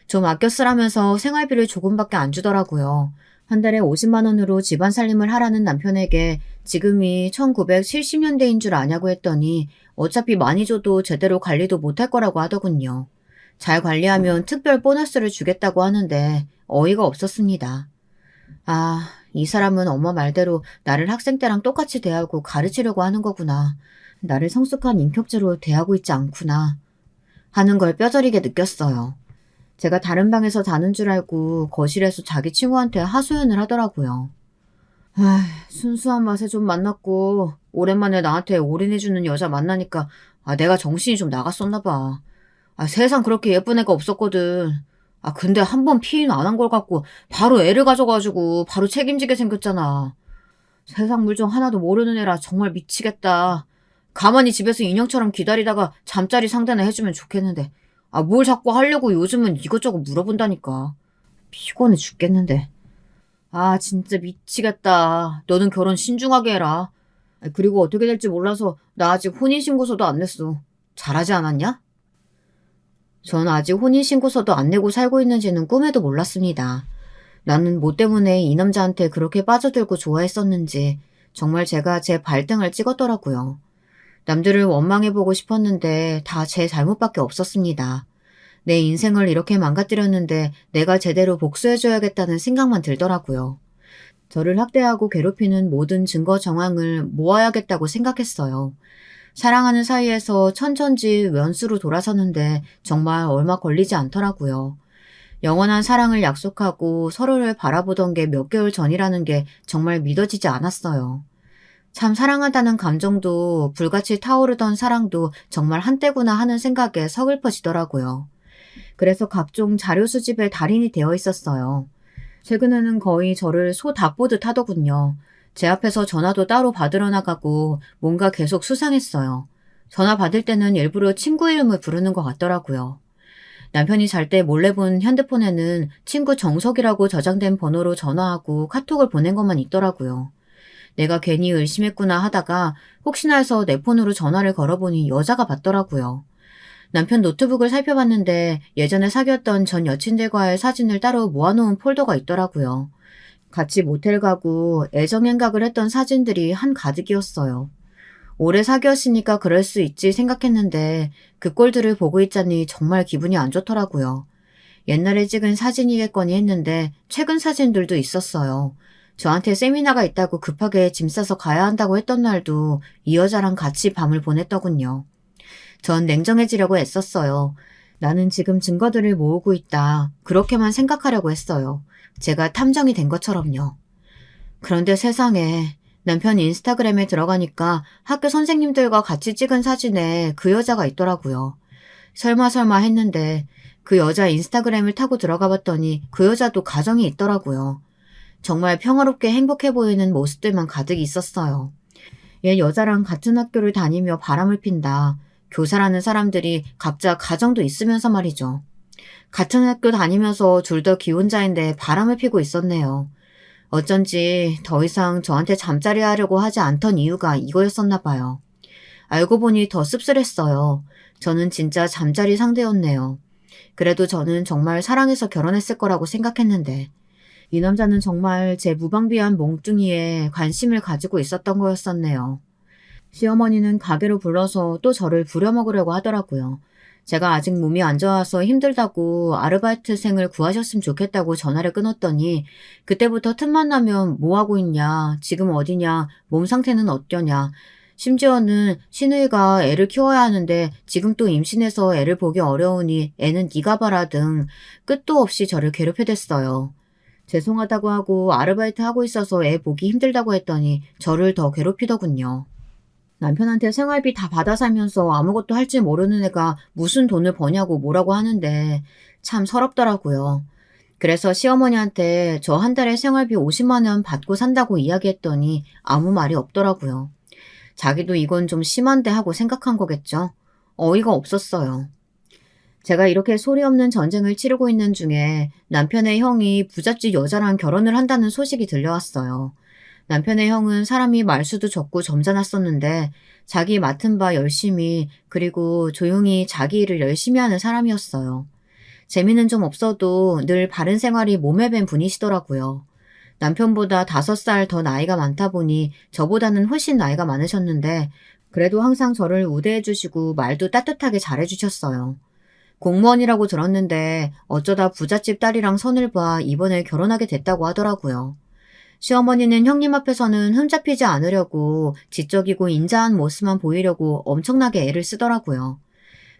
좀 아껴 쓰라면서 생활비를 조금밖에 안 주더라고요. 한 달에 50만 원으로 집안 살림을 하라는 남편에게 지금이 1970년대인 줄 아냐고 했더니 어차피 많이 줘도 제대로 관리도 못할 거라고 하더군요. 잘 관리하면 특별 보너스를 주겠다고 하는데 어이가 없었습니다. 아, 이 사람은 엄마 말대로 나를 학생 때랑 똑같이 대하고 가르치려고 하는 거구나. 나를 성숙한 인격체로 대하고 있지 않구나. 하는 걸 뼈저리게 느꼈어요. 제가 다른 방에서 자는 줄 알고 거실에서 자기 친구한테 하소연을 하더라고요. 순수한 맛에 좀 만났고 오랜만에 나한테 올인해주는 여자 만나니까 내가 정신이 좀 나갔었나 봐. 세상 그렇게 예쁜 애가 없었거든. 근데 한 번 피임 안 한 걸 갖고 바로 애를 가져가지고 바로 책임지게 생겼잖아. 세상 물정 하나도 모르는 애라 정말 미치겠다. 가만히 집에서 인형처럼 기다리다가 잠자리 상대나 해주면 좋겠는데 뭘 자꾸 하려고 요즘은 이것저것 물어본다니까. 피곤해 죽겠는데. 진짜 미치겠다. 너는 결혼 신중하게 해라. 그리고 어떻게 될지 몰라서 나 아직 혼인신고서도 안 냈어. 잘하지 않았냐? 전 아직 혼인신고서도 안 내고 살고 있는지는 꿈에도 몰랐습니다. 나는 뭐 때문에 이 남자한테 그렇게 빠져들고 좋아했었는지 정말 제가 제 발등을 찍었더라고요. 남들을 원망해보고 싶었는데 다 제 잘못밖에 없었습니다. 내 인생을 이렇게 망가뜨렸는데 내가 제대로 복수해줘야겠다는 생각만 들더라고요. 저를 학대하고 괴롭히는 모든 증거 정황을 모아야겠다고 생각했어요. 사랑하는 사이에서 천천지 원수로 돌아서는데 정말 얼마 걸리지 않더라고요. 영원한 사랑을 약속하고 서로를 바라보던 게 몇 개월 전이라는 게 정말 믿어지지 않았어요. 참 사랑하다는 감정도 불같이 타오르던 사랑도 정말 한때구나 하는 생각에 서글퍼지더라고요. 그래서 각종 자료 수집에 달인이 되어 있었어요. 최근에는 거의 저를 소 닭보듯 하더군요. 제 앞에서 전화도 따로 받으러 나가고 뭔가 계속 수상했어요. 전화 받을 때는 일부러 친구 이름을 부르는 것 같더라고요. 남편이 잘 때 몰래 본 핸드폰에는 친구 정석이라고 저장된 번호로 전화하고 카톡을 보낸 것만 있더라고요. 내가 괜히 의심했구나 하다가 혹시나 해서 내 폰으로 전화를 걸어보니 여자가 받더라고요. 남편 노트북을 살펴봤는데 예전에 사귀었던 전 여친들과의 사진을 따로 모아놓은 폴더가 있더라고요. 같이 모텔 가고 애정행각을 했던 사진들이 한가득이었어요. 오래 사귀었으니까 그럴 수 있지 생각했는데 그 꼴들을 보고 있자니 정말 기분이 안 좋더라고요. 옛날에 찍은 사진이겠거니 했는데 최근 사진들도 있었어요. 저한테 세미나가 있다고 급하게 짐 싸서 가야 한다고 했던 날도 이 여자랑 같이 밤을 보냈더군요. 전 냉정해지려고 애썼어요. 나는 지금 증거들을 모으고 있다. 그렇게만 생각하려고 했어요. 제가 탐정이 된 것처럼요. 그런데 세상에 남편 인스타그램에 들어가니까 학교 선생님들과 같이 찍은 사진에 그 여자가 있더라고요. 설마 했는데 그 여자 인스타그램을 타고 들어가 봤더니 그 여자도 가정이 있더라고요. 정말 평화롭게 행복해 보이는 모습들만 가득 있었어요. 얘 여자랑 같은 학교를 다니며 바람을 핀다. 교사라는 사람들이 각자 가정도 있으면서 말이죠. 같은 학교 다니면서 둘 다 기혼자인데 바람을 피고 있었네요. 어쩐지 더 이상 저한테 잠자리 하려고 하지 않던 이유가 이거였었나 봐요. 알고 보니 더 씁쓸했어요. 저는 진짜 잠자리 상대였네요. 그래도 저는 정말 사랑해서 결혼했을 거라고 생각했는데 이 남자는 정말 제 무방비한 몽뚱이에 관심을 가지고 있었던 거였었네요. 시어머니는 가게로 불러서 또 저를 부려먹으려고 하더라고요. 제가 아직 몸이 안 좋아서 힘들다고 아르바이트생을 구하셨으면 좋겠다고 전화를 끊었더니 그때부터 틈만 나면 뭐 하고 있냐, 지금 어디냐, 몸 상태는 어떠냐, 심지어는 시누이가 애를 키워야 하는데 지금 또 임신해서 애를 보기 어려우니 애는 네가 봐라 등 끝도 없이 저를 괴롭혀댔어요. 죄송하다고 하고 아르바이트 하고 있어서 애 보기 힘들다고 했더니 저를 더 괴롭히더군요. 남편한테 생활비 다 받아 살면서 아무것도 할 줄 모르는 애가 무슨 돈을 버냐고 뭐라고 하는데 참 서럽더라고요. 그래서 시어머니한테 저 한 달에 생활비 50만 원 받고 산다고 이야기했더니 아무 말이 없더라고요. 자기도 이건 좀 심한데 하고 생각한 거겠죠. 어이가 없었어요. 제가 이렇게 소리 없는 전쟁을 치르고 있는 중에 남편의 형이 부잣집 여자랑 결혼을 한다는 소식이 들려왔어요. 남편의 형은 사람이 말수도 적고 점잖았었는데 자기 맡은 바 열심히 그리고 조용히 자기 일을 열심히 하는 사람이었어요. 재미는 좀 없어도 늘 바른 생활이 몸에 밴 분이시더라고요. 남편보다 5살 더 나이가 많다 보니 저보다는 훨씬 나이가 많으셨는데 그래도 항상 저를 우대해 주시고 말도 따뜻하게 잘해 주셨어요. 공무원이라고 들었는데 어쩌다 부잣집 딸이랑 선을 봐 이번에 결혼하게 됐다고 하더라고요. 시어머니는 형님 앞에서는 흠잡히지 않으려고 지적이고 인자한 모습만 보이려고 엄청나게 애를 쓰더라고요.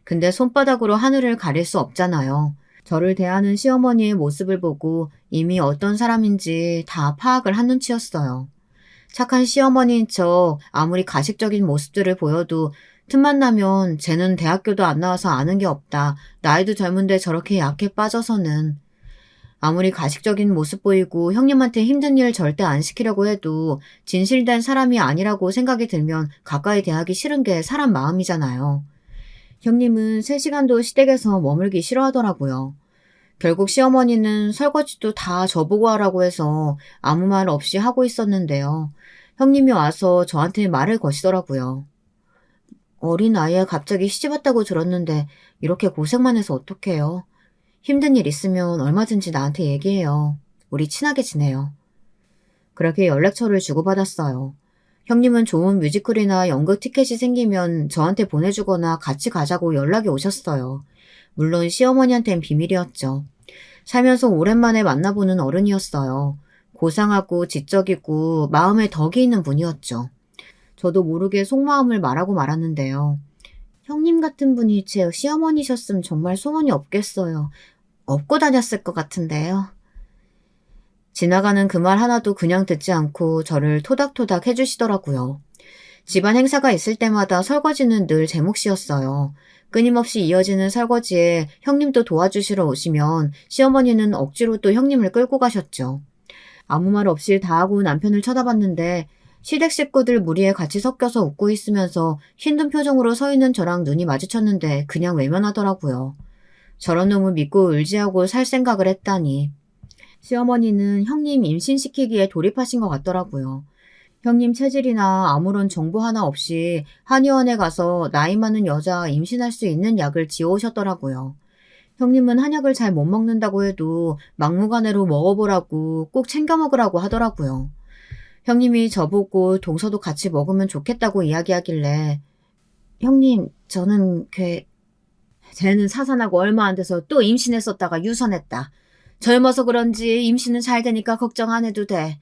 근데 손바닥으로 하늘을 가릴 수 없잖아요. 저를 대하는 시어머니의 모습을 보고 이미 어떤 사람인지 다 파악을 한 눈치였어요. 착한 시어머니인 척 아무리 가식적인 모습들을 보여도 틈만 나면 쟤는 대학교도 안 나와서 아는 게 없다. 나이도 젊은데 저렇게 약해 빠져서는. 아무리 가식적인 모습 보이고 형님한테 힘든 일 절대 안 시키려고 해도 진실된 사람이 아니라고 생각이 들면 가까이 대하기 싫은 게 사람 마음이잖아요. 형님은 3시간도 시댁에서 머물기 싫어하더라고요. 결국 시어머니는 설거지도 다 저보고 하라고 해서 아무 말 없이 하고 있었는데요. 형님이 와서 저한테 말을 거시더라고요. 어린 아이에 갑자기 시집 왔다고 들었는데 이렇게 고생만 해서 어떡해요. 힘든 일 있으면 얼마든지 나한테 얘기해요. 우리 친하게 지내요. 그렇게 연락처를 주고받았어요. 형님은 좋은 뮤지컬이나 연극 티켓이 생기면 저한테 보내주거나 같이 가자고 연락이 오셨어요. 물론 시어머니한텐 비밀이었죠. 살면서 오랜만에 만나보는 어른이었어요. 고상하고 지적이고 마음에 덕이 있는 분이었죠. 저도 모르게 속마음을 말하고 말았는데요. 형님 같은 분이 제 시어머니셨으면 정말 소원이 없겠어요. 업고 다녔을 것 같은데요. 지나가는 그 말 하나도 그냥 듣지 않고 저를 토닥토닥 해주시더라고요. 집안 행사가 있을 때마다 설거지는 늘 제 몫이었어요. 끊임없이 이어지는 설거지에 형님도 도와주시러 오시면 시어머니는 억지로 또 형님을 끌고 가셨죠. 아무 말 없이 다 하고 남편을 쳐다봤는데 시댁 식구들 무리에 같이 섞여서 웃고 있으면서 힘든 표정으로 서 있는 저랑 눈이 마주쳤는데 그냥 외면하더라고요. 저런 놈을 믿고 의지하고 살 생각을 했다니. 시어머니는 형님 임신시키기에 돌입하신 것 같더라고요. 형님 체질이나 아무런 정보 하나 없이 한의원에 가서 나이 많은 여자 임신할 수 있는 약을 지어오셨더라고요. 형님은 한약을 잘 못 먹는다고 해도 막무가내로 먹어보라고 꼭 챙겨 먹으라고 하더라고요. 형님이 저보고 동서도 같이 먹으면 좋겠다고 이야기하길래 형님, 저는 쟤는 사산하고 얼마 안 돼서 또 임신했었다가 유산했다. 젊어서 그런지 임신은 잘 되니까 걱정 안 해도 돼.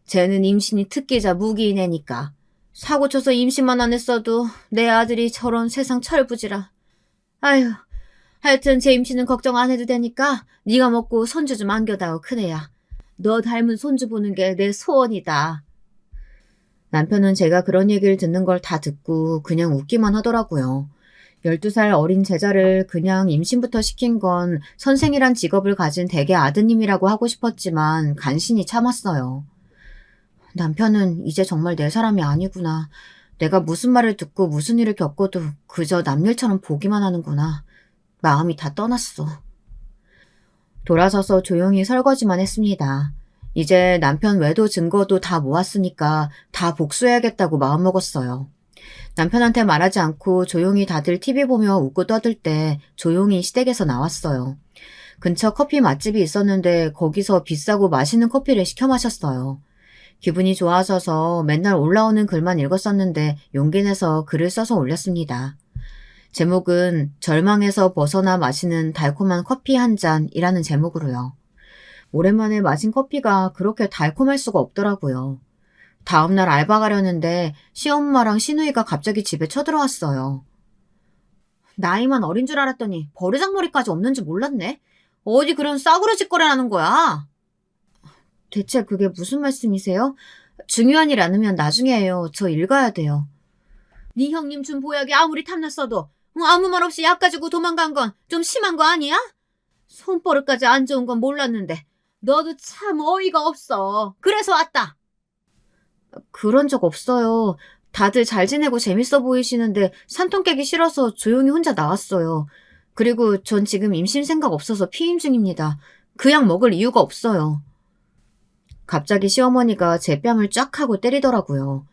쟤는 임신이 특기자 무기인 애니까. 사고 쳐서 임신만 안 했어도 내 아들이 저런 세상 철부지라. 아휴, 하여튼 제 임신은 걱정 안 해도 되니까 네가 먹고 손주 좀 안겨다오 큰애야. 너 닮은 손주 보는 게 내 소원이다. 남편은 제가 그런 얘기를 듣는 걸 다 듣고 그냥 웃기만 하더라고요. 12살 어린 제자를 그냥 임신부터 시킨 건 선생이란 직업을 가진 대개 아드님이라고 하고 싶었지만 간신히 참았어요. 남편은 이제 정말 내 사람이 아니구나. 내가 무슨 말을 듣고 무슨 일을 겪어도 그저 남일처럼 보기만 하는구나. 마음이 다 떠났어. 돌아서서 조용히 설거지만 했습니다. 이제 남편 외도 증거도 다 모았으니까 다 복수해야겠다고 마음먹었어요. 남편한테 말하지 않고 조용히 다들 TV 보며 웃고 떠들 때 조용히 시댁에서 나왔어요. 근처 커피 맛집이 있었는데 거기서 비싸고 맛있는 커피를 시켜 마셨어요. 기분이 좋아져서 맨날 올라오는 글만 읽었었는데 용기 내서 글을 써서 올렸습니다. 제목은 절망에서 벗어나 마시는 달콤한 커피 한 잔이라는 제목으로요. 오랜만에 마신 커피가 그렇게 달콤할 수가 없더라고요. 다음날 알바 가려는데 시엄마랑 시누이가 갑자기 집에 쳐들어왔어요. 나이만 어린 줄 알았더니 버르장머리까지 없는 줄 몰랐네. 어디 그런 싸구려 짓거리 하는 거야? 대체 그게 무슨 말씀이세요? 중요한 일 않으면 나중에 해요. 저 읽어야 돼요. 네 형님 준 보약이 아무리 탐났어도 아무 말 없이 약 가지고 도망간 건 좀 심한 거 아니야? 손버릇까지 안 좋은 건 몰랐는데 너도 참 어이가 없어. 그래서 왔다. 그런 적 없어요. 다들 잘 지내고 재밌어 보이시는데 산통 깨기 싫어서 조용히 혼자 나왔어요. 그리고 전 지금 임신 생각 없어서 피임 중입니다. 그 약 먹을 이유가 없어요. 갑자기 시어머니가 제 뺨을 쫙 하고 때리더라고요.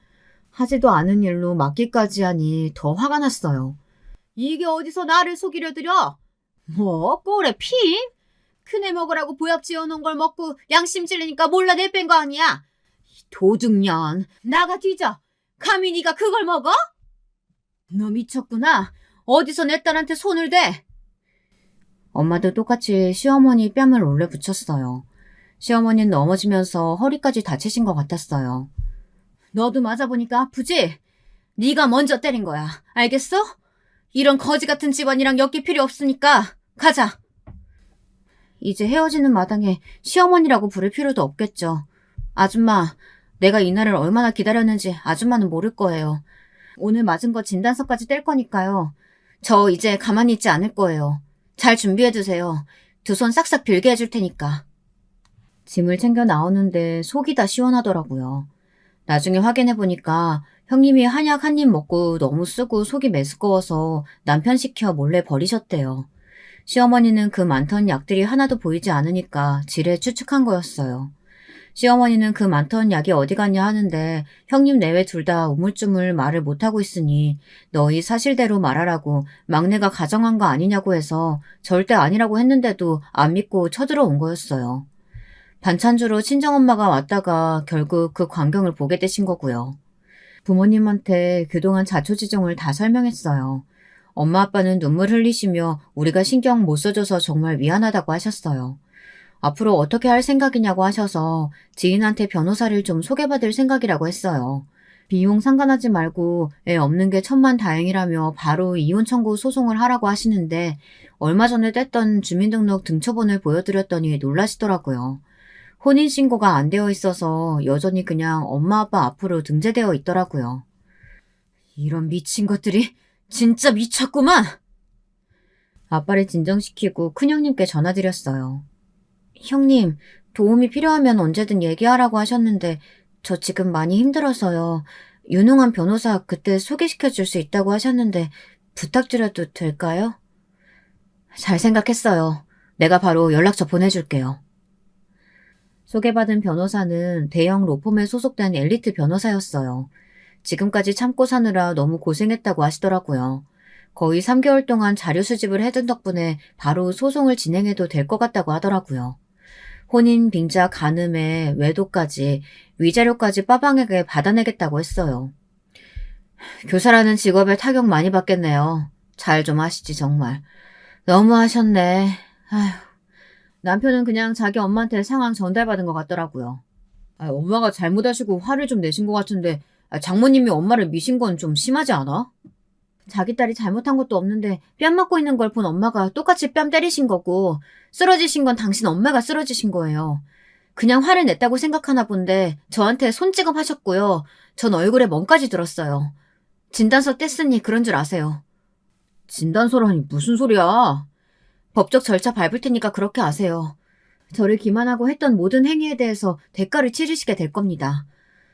하지도 않은 일로 맞기까지 하니 더 화가 났어요. 이게 어디서 나를 속이려 들여? 뭐? 꼴에 피임? 큰애 먹으라고 보약 지어놓은 걸 먹고 양심 찔리니까 몰라 내뺀 거 아니야? 도둑년, 나가 뒤져. 감히 네가 그걸 먹어? 너 미쳤구나. 어디서 내 딸한테 손을 대? 엄마도 똑같이 시어머니 뺨을 올려 붙였어요. 시어머니는 넘어지면서 허리까지 다치신 것 같았어요. 너도 맞아보니까 아프지? 네가 먼저 때린 거야. 알겠어? 이런 거지 같은 집안이랑 엮일 필요 없으니까 가자. 이제 헤어지는 마당에 시어머니라고 부를 필요도 없겠죠. 아줌마, 내가 이날을 얼마나 기다렸는지 아줌마는 모를 거예요. 오늘 맞은 거 진단서까지 뗄 거니까요. 저 이제 가만히 있지 않을 거예요. 잘 준비해두세요. 두 손 싹싹 빌게 해줄 테니까. 짐을 챙겨 나오는데 속이 다 시원하더라고요. 나중에 확인해보니까 형님이 한약 한 입 먹고 너무 쓰고 속이 메스꺼워서 남편 시켜 몰래 버리셨대요. 시어머니는 그 많던 약들이 하나도 보이지 않으니까 지레 추측한 거였어요. 시어머니는 그 많던 약이 어디 갔냐 하는데 형님 내외 둘 다 우물쭈물 말을 못하고 있으니 너희 사실대로 말하라고 막내가 가정한 거 아니냐고 해서 절대 아니라고 했는데도 안 믿고 쳐들어온 거였어요. 반찬주로 친정엄마가 왔다가 결국 그 광경을 보게 되신 거고요. 부모님한테 그동안 자초지종을 다 설명했어요. 엄마 아빠는 눈물 흘리시며 우리가 신경 못 써줘서 정말 미안하다고 하셨어요. 앞으로 어떻게 할 생각이냐고 하셔서 지인한테 변호사를 좀 소개받을 생각이라고 했어요. 비용 상관하지 말고 애 없는 게 천만다행이라며 바로 이혼 청구 소송을 하라고 하시는데 얼마 전에 뗐던 주민등록 등초본을 보여드렸더니 놀라시더라고요. 혼인신고가 안 되어 있어서 여전히 그냥 엄마 아빠 앞으로 등재되어 있더라고요. 이런 미친 것들이 진짜 미쳤구만! 아빠를 진정시키고 큰형님께 전화드렸어요. 형님, 도움이 필요하면 언제든 얘기하라고 하셨는데 저 지금 많이 힘들어서요. 유능한 변호사 그때 소개시켜 줄 수 있다고 하셨는데 부탁드려도 될까요? 잘 생각했어요. 내가 바로 연락처 보내줄게요. 소개받은 변호사는 대형 로펌에 소속된 엘리트 변호사였어요. 지금까지 참고 사느라 너무 고생했다고 하시더라고요. 거의 3개월 동안 자료 수집을 해둔 덕분에 바로 소송을 진행해도 될 것 같다고 하더라고요. 혼인, 빙자, 간음에 외도까지, 위자료까지 빠방하게 받아내겠다고 했어요. 교사라는 직업에 타격 많이 받겠네요. 잘 좀 하시지 정말. 너무 하셨네. 아휴. 남편은 그냥 자기 엄마한테 상황 전달받은 것 같더라고요. 엄마가 잘못하시고 화를 좀 내신 것 같은데 장모님이 엄마를 미신 건 좀 심하지 않아? 자기 딸이 잘못한 것도 없는데 뺨 맞고 있는 걸 본 엄마가 똑같이 뺨 때리신 거고 쓰러지신 건 당신 엄마가 쓰러지신 거예요. 그냥 화를 냈다고 생각하나 본데 저한테 손찌검 하셨고요. 전 얼굴에 멍까지 들었어요. 진단서 뗐으니 그런 줄 아세요. 진단서라니 무슨 소리야. 법적 절차 밟을 테니까 그렇게 아세요. 저를 기만하고 했던 모든 행위에 대해서 대가를 치르시게 될 겁니다.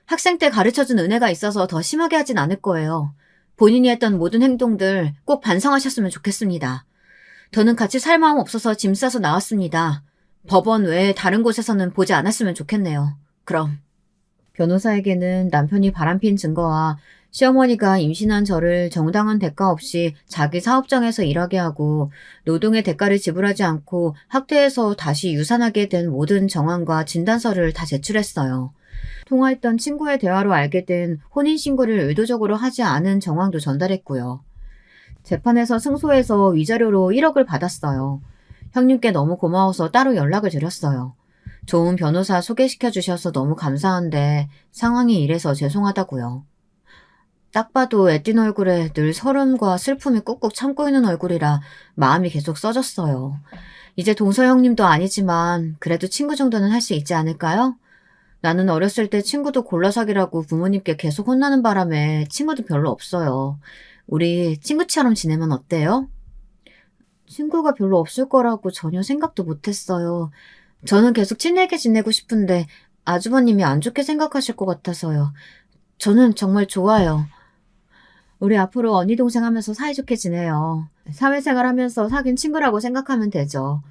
학생 때 가르쳐준 은혜가 있어서 더 심하게 하진 않을 거예요. 본인이 했던 모든 행동들 꼭 반성하셨으면 좋겠습니다. 더는 같이 살 마음 없어서 짐 싸서 나왔습니다. 법원 외에 다른 곳에서는 보지 않았으면 좋겠네요. 그럼. 변호사에게는 남편이 바람핀 증거와 시어머니가 임신한 저를 정당한 대가 없이 자기 사업장에서 일하게 하고 노동의 대가를 지불하지 않고 학대해서 다시 유산하게 된 모든 정황과 진단서를 다 제출했어요. 통화했던 친구의 대화로 알게 된 혼인신고를 의도적으로 하지 않은 정황도 전달했고요. 재판에서 승소해서 위자료로 1억을 받았어요. 형님께 너무 고마워서 따로 연락을 드렸어요. 좋은 변호사 소개시켜 주셔서 너무 감사한데 상황이 이래서 죄송하다고요. 딱 봐도 애띤 얼굴에 늘 서름과 슬픔이 꾹꾹 참고 있는 얼굴이라 마음이 계속 써졌어요. 이제 동서 형님도 아니지만 그래도 친구 정도는 할 수 있지 않을까요? 나는 어렸을 때 친구도 골라 사귀라고 부모님께 계속 혼나는 바람에 친구도 별로 없어요. 우리 친구처럼 지내면 어때요? 친구가 별로 없을 거라고 전혀 생각도 못했어요. 저는 계속 친하게 지내고 싶은데 아주버님이 안 좋게 생각하실 것 같아서요. 저는 정말 좋아요. 우리 앞으로 언니 동생 하면서 사이좋게 지내요. 사회생활 하면서 사귄 친구라고 생각하면 되죠.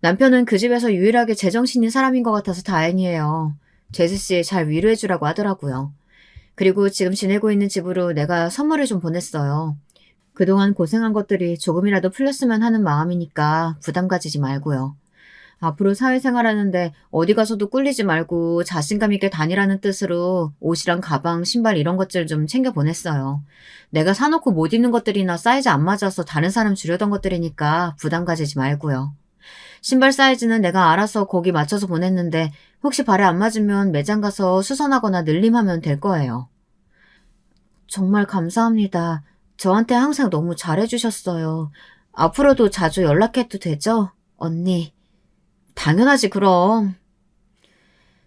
남편은 그 집에서 유일하게 제정신인 사람인 것 같아서 다행이에요. 제수씨 잘 위로해주라고 하더라고요. 그리고 지금 지내고 있는 집으로 내가 선물을 좀 보냈어요. 그동안 고생한 것들이 조금이라도 풀렸으면 하는 마음이니까 부담 가지지 말고요. 앞으로 사회생활하는데 어디 가서도 꿀리지 말고 자신감 있게 다니라는 뜻으로 옷이랑 가방, 신발 이런 것들 좀 챙겨 보냈어요. 내가 사놓고 못 입는 것들이나 사이즈 안 맞아서 다른 사람 주려던 것들이니까 부담 가지지 말고요. 신발 사이즈는 내가 알아서 거기 맞춰서 보냈는데 혹시 발에 안 맞으면 매장 가서 수선하거나 늘림하면 될 거예요. 정말 감사합니다. 저한테 항상 너무 잘해주셨어요. 앞으로도 자주 연락해도 되죠? 언니. 당연하지 그럼.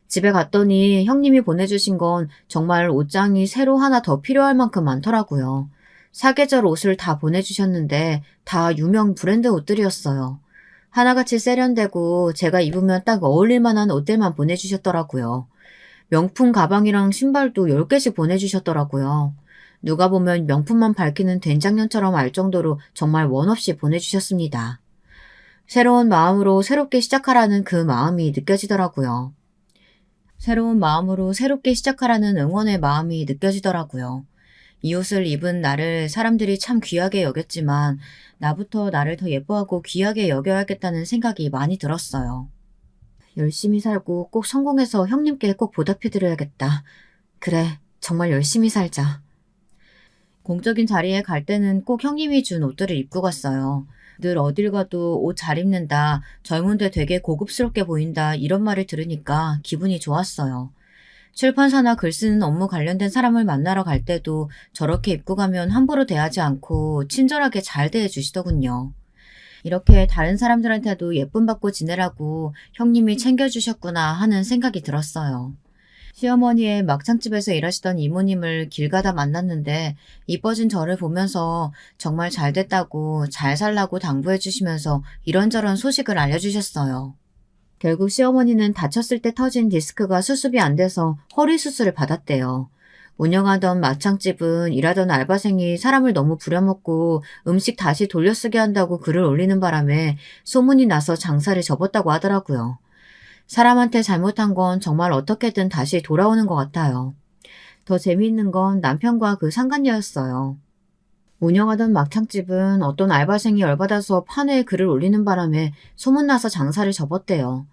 집에 갔더니 형님이 보내주신 건 정말 옷장이 새로 하나 더 필요할 만큼 많더라고요. 사계절 옷을 다 보내주셨는데 다 유명 브랜드 옷들이었어요. 하나같이 세련되고 제가 입으면 딱 어울릴 만한 옷들만 보내주셨더라고요. 명품 가방이랑 신발도 10개씩 보내주셨더라고요. 누가 보면 명품만 밝히는 된장년처럼 알 정도로 정말 원 없이 보내주셨습니다. 새로운 마음으로 새롭게 시작하라는 그 마음이 느껴지더라고요. 새로운 마음으로 새롭게 시작하라는 응원의 마음이 느껴지더라고요. 이 옷을 입은 나를 사람들이 참 귀하게 여겼지만 나부터 나를 더 예뻐하고 귀하게 여겨야겠다는 생각이 많이 들었어요. 열심히 살고 꼭 성공해서 형님께 꼭 보답해드려야겠다. 그래, 정말 열심히 살자. 공적인 자리에 갈 때는 꼭 형님이 준 옷들을 입고 갔어요. 늘 어딜 가도 옷 잘 입는다, 젊은데 되게 고급스럽게 보인다 이런 말을 들으니까 기분이 좋았어요. 출판사나 글 쓰는 업무 관련된 사람을 만나러 갈 때도 저렇게 입고 가면 함부로 대하지 않고 친절하게 잘 대해주시더군요. 이렇게 다른 사람들한테도 예쁨 받고 지내라고 형님이 챙겨주셨구나 하는 생각이 들었어요. 시어머니의 막창집에서 일하시던 이모님을 길 가다 만났는데 이뻐진 저를 보면서 정말 잘 됐다고 잘 살라고 당부해 주시면서 이런저런 소식을 알려주셨어요. 결국 시어머니는 다쳤을 때 터진 디스크가 수습이 안 돼서 허리 수술을 받았대요. 운영하던 막창집은 일하던 알바생이 사람을 너무 부려먹고 음식 다시 돌려쓰게 한다고 글을 올리는 바람에 소문이 나서 장사를 접었다고 하더라고요. 사람한테 잘못한 건 정말 어떻게든 다시 돌아오는 것 같아요. 더 재미있는 건 남편과 그 상간녀였어요. 운영하던 막창집은 어떤 알바생이 열받아서 판에 글을 올리는 바람에 소문나서 장사를 접었대요.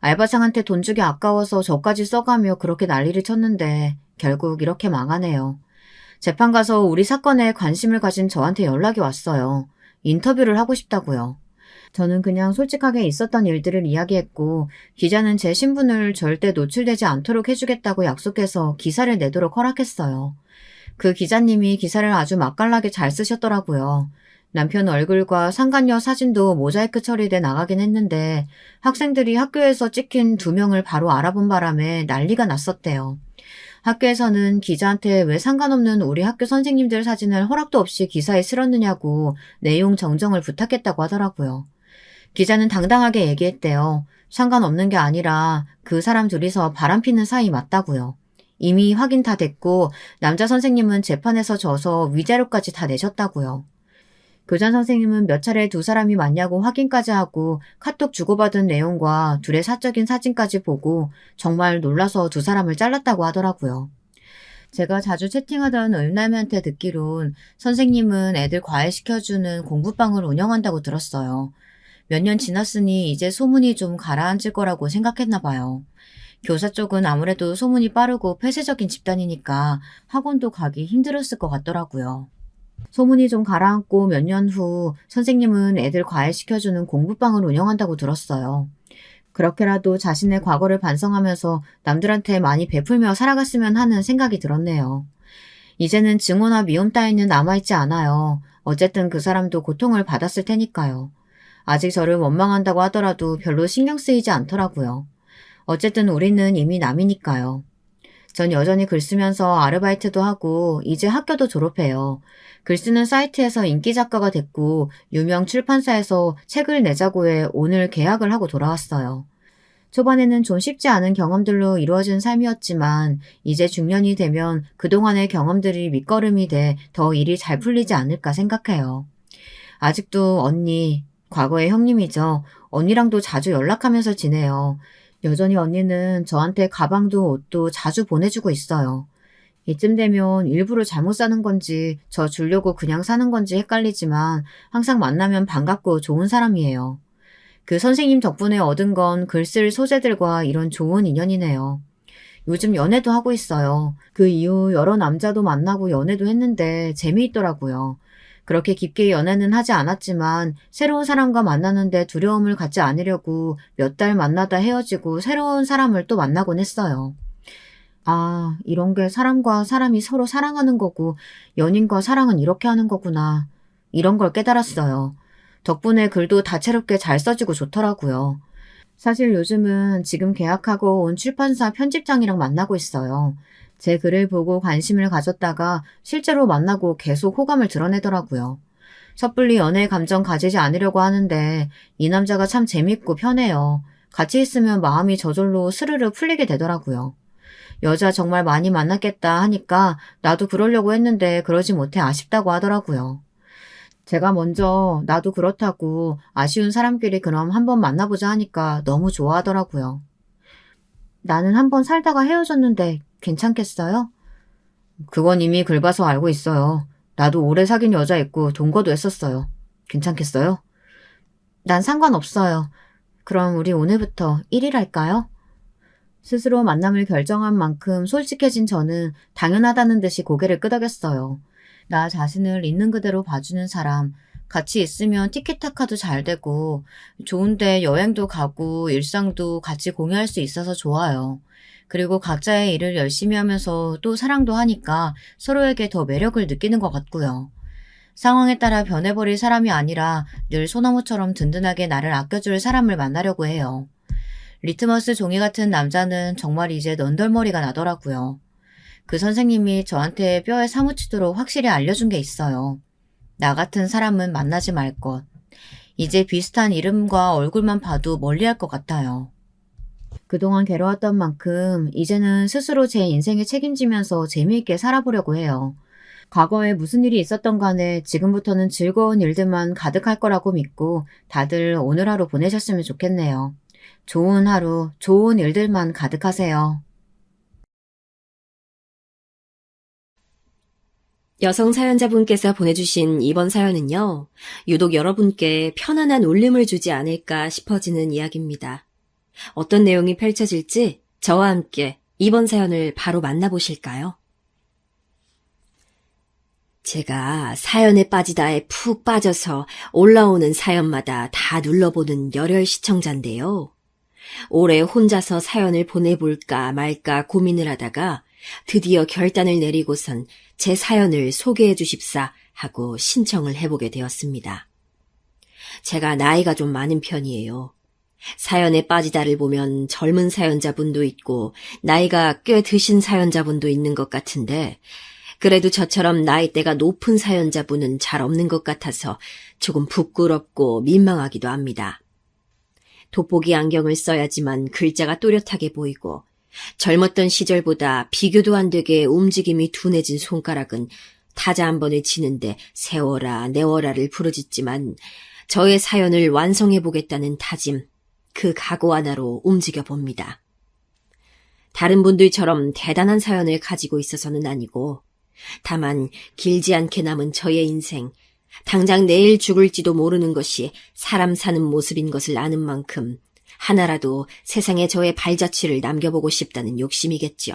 알바생한테 돈 주기 아까워서 저까지 써가며 그렇게 난리를 쳤는데 결국 이렇게 망하네요. 재판 가서 우리 사건에 관심을 가진 저한테 연락이 왔어요. 인터뷰를 하고 싶다고요. 저는 그냥 솔직하게 있었던 일들을 이야기했고 기자는 제 신분을 절대 노출되지 않도록 해주겠다고 약속해서 기사를 내도록 허락했어요. 그 기자님이 기사를 아주 맛깔나게 잘 쓰셨더라고요. 남편 얼굴과 상간녀 사진도 모자이크 처리돼 나가긴 했는데 학생들이 학교에서 찍힌 2명을 바로 알아본 바람에 난리가 났었대요. 학교에서는 기자한테 왜 상관없는 우리 학교 선생님들 사진을 허락도 없이 기사에 실었느냐고 내용 정정을 부탁했다고 하더라고요. 기자는 당당하게 얘기했대요. 상관없는 게 아니라 그 사람 둘이서 바람피는 사이 맞다고요. 이미 확인 다 됐고 남자 선생님은 재판에서 져서 위자료까지 다 내셨다고요. 교장 선생님은 몇 차례 2사람이 맞냐고 확인까지 하고 카톡 주고받은 내용과 둘의 사적인 사진까지 보고 정말 놀라서 2사람을 잘랐다고 하더라고요. 제가 자주 채팅하던 을남이한테 듣기론 선생님은 애들 과외시켜주는 공부방을 운영한다고 들었어요. 몇 년 지났으니 이제 소문이 좀 가라앉을 거라고 생각했나 봐요. 교사 쪽은 아무래도 소문이 빠르고 폐쇄적인 집단이니까 학원도 가기 힘들었을 것 같더라고요. 소문이 좀 가라앉고 몇 년 후 선생님은 애들 과외시켜주는 공부방을 운영한다고 들었어요. 그렇게라도 자신의 과거를 반성하면서 남들한테 많이 베풀며 살아갔으면 하는 생각이 들었네요. 이제는 증오나 미움 따위는 남아있지 않아요. 어쨌든 그 사람도 고통을 받았을 테니까요. 아직 저를 원망한다고 하더라도 별로 신경 쓰이지 않더라고요. 어쨌든 우리는 이미 남이니까요. 전 여전히 글 쓰면서 아르바이트도 하고 이제 학교도 졸업해요. 글 쓰는 사이트에서 인기 작가가 됐고 유명 출판사에서 책을 내자고 해 오늘 계약을 하고 돌아왔어요. 초반에는 좀 쉽지 않은 경험들로 이루어진 삶이었지만 이제 중년이 되면 그동안의 경험들이 밑거름이 돼 더 일이 잘 풀리지 않을까 생각해요. 아직도 언니, 과거의 형님이죠. 언니랑도 자주 연락하면서 지내요. 여전히 언니는 저한테 가방도 옷도 자주 보내주고 있어요. 이쯤 되면 일부러 잘못 사는 건지 저 주려고 그냥 사는 건지 헷갈리지만 항상 만나면 반갑고 좋은 사람이에요. 그 선생님 덕분에 얻은 건 글 쓸 소재들과 이런 좋은 인연이네요. 요즘 연애도 하고 있어요. 그 이후 여러 남자도 만나고 연애도 했는데 재미있더라고요. 그렇게 깊게 연애는 하지 않았지만 새로운 사람과 만나는데 두려움을 갖지 않으려고 몇 달 만나다 헤어지고 새로운 사람을 또 만나곤 했어요. 아, 이런 게 사람과 사람이 서로 사랑하는 거고 연인과 사랑은 이렇게 하는 거구나. 이런 걸 깨달았어요. 덕분에 글도 다채롭게 잘 써지고 좋더라고요. 사실 요즘은 지금 계약하고 온 출판사 편집장이랑 만나고 있어요. 제 글을 보고 관심을 가졌다가 실제로 만나고 계속 호감을 드러내더라고요. 섣불리 연애의 감정 가지지 않으려고 하는데 이 남자가 참 재밌고 편해요. 같이 있으면 마음이 저절로 스르르 풀리게 되더라고요. 여자 정말 많이 만났겠다 하니까 나도 그러려고 했는데 그러지 못해 아쉽다고 하더라고요. 제가 먼저 나도 그렇다고 아쉬운 사람끼리 그럼 한번 만나보자 하니까 너무 좋아하더라고요. 나는 한번 살다가 헤어졌는데 괜찮겠어요? 그건 이미 글 봐서 알고 있어요. 나도 오래 사귄 여자 있고 동거도 했었어요. 괜찮겠어요? 난 상관없어요. 그럼 우리 오늘부터 1일 할까요? 스스로 만남을 결정한 만큼 솔직해진 저는 당연하다는 듯이 고개를 끄덕였어요. 나 자신을 있는 그대로 봐주는 사람, 같이 있으면 티키타카도 잘 되고, 좋은데 여행도 가고, 일상도 같이 공유할 수 있어서 좋아요. 그리고 각자의 일을 열심히 하면서 또 사랑도 하니까 서로에게 더 매력을 느끼는 것 같고요. 상황에 따라 변해버릴 사람이 아니라 늘 소나무처럼 든든하게 나를 아껴줄 사람을 만나려고 해요. 리트머스 종이 같은 남자는 정말 이제 넌덜머리가 나더라고요. 그 선생님이 저한테 뼈에 사무치도록 확실히 알려준 게 있어요. 나 같은 사람은 만나지 말 것. 이제 비슷한 이름과 얼굴만 봐도 멀리할 것 같아요. 그동안 괴로웠던 만큼 이제는 스스로 제 인생에 책임지면서 재미있게 살아보려고 해요. 과거에 무슨 일이 있었던 간에 지금부터는 즐거운 일들만 가득할 거라고 믿고 다들 오늘 하루 보내셨으면 좋겠네요. 좋은 하루, 좋은 일들만 가득하세요. 여성 사연자분께서 보내주신 이번 사연은요, 유독 여러분께 편안한 울림을 주지 않을까 싶어지는 이야기입니다. 어떤 내용이 펼쳐질지 저와 함께 이번 사연을 바로 만나보실까요? 제가 사연에 빠지다에 푹 빠져서 올라오는 사연마다 다 눌러보는 열혈 시청자인데요. 올해 혼자서 사연을 보내볼까 말까 고민을 하다가 드디어 결단을 내리고선 제 사연을 소개해 주십사 하고 신청을 해보게 되었습니다. 제가 나이가 좀 많은 편이에요. 사연에 빠지다를 보면 젊은 사연자분도 있고 나이가 꽤 드신 사연자분도 있는 것 같은데 그래도 저처럼 나이대가 높은 사연자분은 잘 없는 것 같아서 조금 부끄럽고 민망하기도 합니다. 돋보기 안경을 써야지만 글자가 또렷하게 보이고 젊었던 시절보다 비교도 안 되게 움직임이 둔해진 손가락은 타자 한 번을 치는데 세워라 내워라를 부르짖지만 저의 사연을 완성해보겠다는 다짐, 그 각오 하나로 움직여봅니다. 다른 분들처럼 대단한 사연을 가지고 있어서는 아니고 다만 길지 않게 남은 저의 인생, 당장 내일 죽을지도 모르는 것이 사람 사는 모습인 것을 아는 만큼 하나라도 세상에 저의 발자취를 남겨보고 싶다는 욕심이겠죠.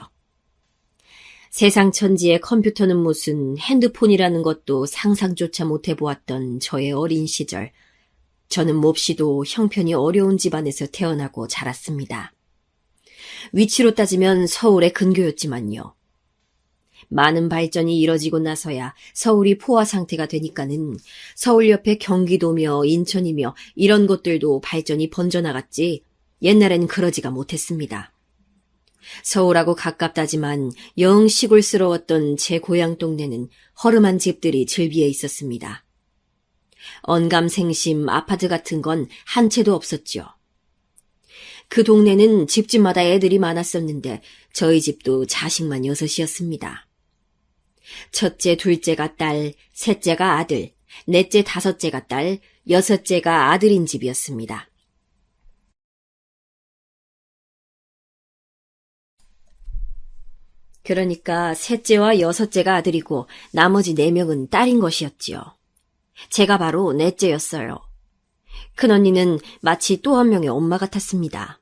세상 천지의 컴퓨터는 무슨 핸드폰이라는 것도 상상조차 못해보았던 저의 어린 시절, 저는 몹시도 형편이 어려운 집안에서 태어나고 자랐습니다. 위치로 따지면 서울의 근교였지만요. 많은 발전이 이뤄지고 나서야 서울이 포화 상태가 되니까는 서울 옆에 경기도며 인천이며 이런 곳들도 발전이 번져나갔지 옛날엔 그러지가 못했습니다. 서울하고 가깝다지만 영 시골스러웠던 제 고향 동네는 허름한 집들이 즐비해 있었습니다. 언감생심 아파트 같은 건 한 채도 없었죠. 그 동네는 집집마다 애들이 많았었는데 저희 집도 자식만 6이었습니다. 첫째, 둘째가 딸, 셋째가 아들, 넷째, 다섯째가 딸, 여섯째가 아들인 집이었습니다. 그러니까 셋째와 여섯째가 아들이고 나머지 4명은 딸인 것이었지요. 제가 바로 넷째였어요. 큰언니는 마치 또 한 명의 엄마 같았습니다.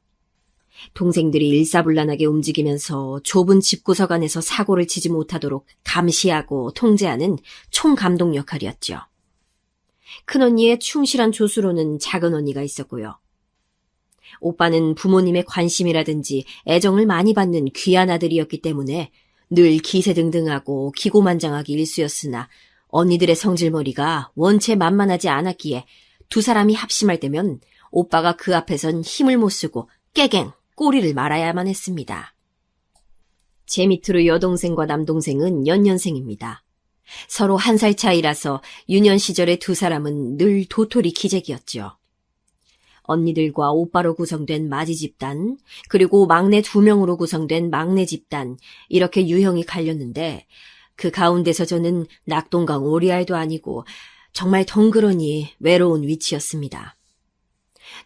동생들이 일사불란하게 움직이면서 좁은 집구석 안에서 사고를 치지 못하도록 감시하고 통제하는 총감독 역할이었죠. 큰언니의 충실한 조수로는 작은언니가 있었고요. 오빠는 부모님의 관심이라든지 애정을 많이 받는 귀한 아들이었기 때문에 늘 기세등등하고 기고만장하기 일쑤였으나 언니들의 성질머리가 원체 만만하지 않았기에 두 사람이 합심할 때면 오빠가 그 앞에선 힘을 못 쓰고 깨갱 꼬리를 말아야만 했습니다. 제 밑으로 여동생과 남동생은 연년생입니다. 서로 1살 차이라서 유년 시절의 두 사람은 늘 도토리 기재기였죠. 언니들과 오빠로 구성된 마지 집단, 그리고 막내 2명으로 구성된 막내 집단, 이렇게 유형이 갈렸는데 그 가운데서 저는 낙동강 오리알도 아니고 정말 덩그러니 외로운 위치였습니다.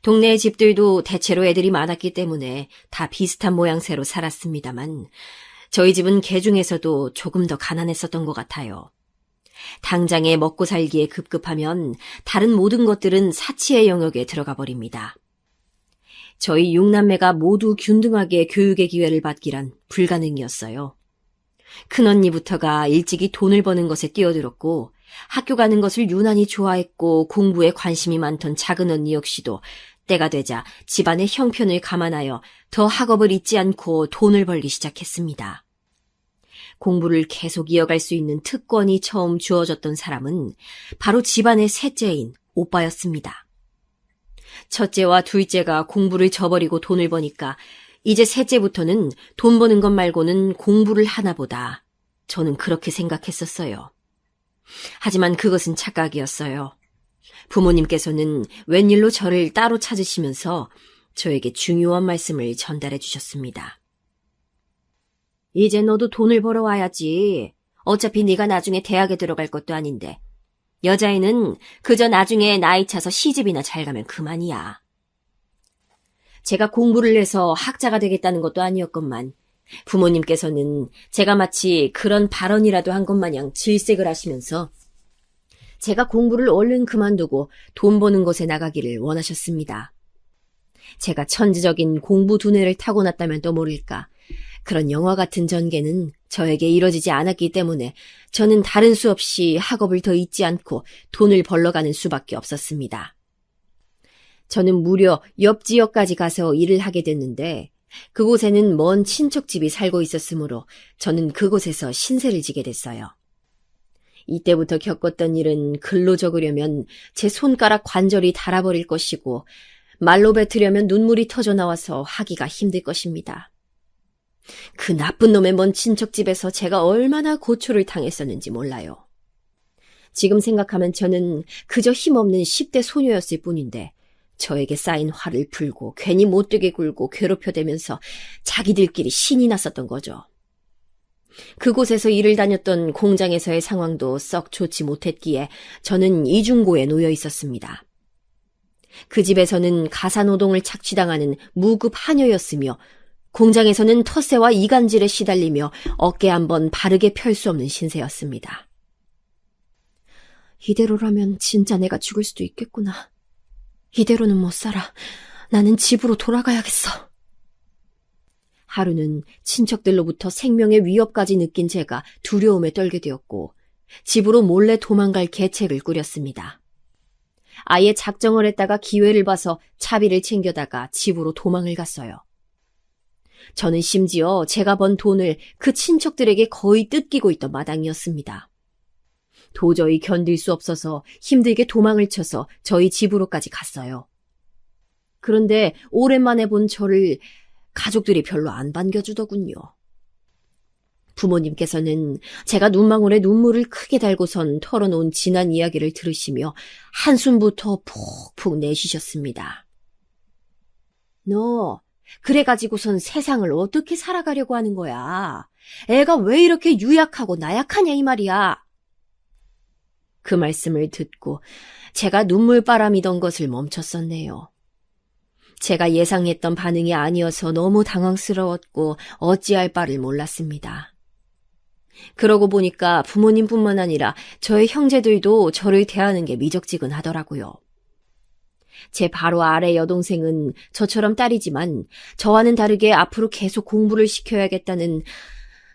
동네의 집들도 대체로 애들이 많았기 때문에 다 비슷한 모양새로 살았습니다만 저희 집은 개 중에서도 조금 더 가난했었던 것 같아요. 당장에 먹고 살기에 급급하면 다른 모든 것들은 사치의 영역에 들어가 버립니다. 저희 6남매가 모두 균등하게 교육의 기회를 받기란 불가능이었어요. 큰언니부터가 일찍이 돈을 버는 것에 뛰어들었고 학교 가는 것을 유난히 좋아했고 공부에 관심이 많던 작은 언니 역시도 때가 되자 집안의 형편을 감안하여 더 학업을 잊지 않고 돈을 벌기 시작했습니다. 공부를 계속 이어갈 수 있는 특권이 처음 주어졌던 사람은 바로 집안의 셋째인 오빠였습니다. 첫째와 둘째가 공부를 저버리고 돈을 버니까 이제 셋째부터는 돈 버는 것 말고는 공부를 하나 보다. 저는 그렇게 생각했었어요. 하지만 그것은 착각이었어요. 부모님께서는 웬일로 저를 따로 찾으시면서 저에게 중요한 말씀을 전달해 주셨습니다. 이제 너도 돈을 벌어 와야지. 어차피 네가 나중에 대학에 들어갈 것도 아닌데. 여자애는 그저 나중에 나이 차서 시집이나 잘 가면 그만이야. 제가 공부를 해서 학자가 되겠다는 것도 아니었건만 부모님께서는 제가 마치 그런 발언이라도 한 것 마냥 질색을 하시면서 제가 공부를 얼른 그만두고 돈 버는 곳에 나가기를 원하셨습니다. 제가 천재적인 공부 두뇌를 타고났다면 또 모를까. 그런 영화 같은 전개는 저에게 이뤄지지 않았기 때문에 저는 다른 수 없이 학업을 더 잊지 않고 돈을 벌러가는 수밖에 없었습니다. 저는 무려 옆 지역까지 가서 일을 하게 됐는데 그곳에는 먼 친척집이 살고 있었으므로 저는 그곳에서 신세를 지게 됐어요. 이때부터 겪었던 일은 글로 적으려면 제 손가락 관절이 닳아버릴 것이고 말로 뱉으려면 눈물이 터져 나와서 하기가 힘들 것입니다. 그 나쁜 놈의 먼 친척집에서 제가 얼마나 고초를 당했었는지 몰라요. 지금 생각하면 저는 그저 힘없는 10대 소녀였을 뿐인데 저에게 쌓인 화를 풀고 괜히 못되게 굴고 괴롭혀대면서 자기들끼리 신이 났었던 거죠. 그곳에서 일을 다녔던 공장에서의 상황도 썩 좋지 못했기에 저는 이중고에 놓여 있었습니다. 그 집에서는 가사노동을 착취당하는 무급 하녀였으며 공장에서는 텃세와 이간질에 시달리며 어깨 한번 바르게 펼 수 없는 신세였습니다. 이대로라면 진짜 내가 죽을 수도 있겠구나. 이대로는 못 살아. 나는 집으로 돌아가야겠어. 하루는 친척들로부터 생명의 위협까지 느낀 제가 두려움에 떨게 되었고 집으로 몰래 도망갈 계책을 꾸렸습니다. 아예 작정을 했다가 기회를 봐서 차비를 챙겨다가 집으로 도망을 갔어요. 저는 심지어 제가 번 돈을 그 친척들에게 거의 뜯기고 있던 마당이었습니다. 도저히 견딜 수 없어서 힘들게 도망을 쳐서 저희 집으로까지 갔어요. 그런데 오랜만에 본 저를 가족들이 별로 안 반겨주더군요. 부모님께서는 제가 눈망울에 눈물을 크게 달고선 털어놓은 지난 이야기를 들으시며 한숨부터 푹푹 내쉬셨습니다. 너 그래가지고선 세상을 어떻게 살아가려고 하는 거야? 애가 왜 이렇게 유약하고 나약하냐 이 말이야. 그 말씀을 듣고 제가 눈물바람이던 것을 멈췄었네요. 제가 예상했던 반응이 아니어서 너무 당황스러웠고 어찌할 바를 몰랐습니다. 그러고 보니까 부모님뿐만 아니라 저의 형제들도 저를 대하는 게 미적지근하더라고요. 제 바로 아래 여동생은 저처럼 딸이지만 저와는 다르게 앞으로 계속 공부를 시켜야겠다는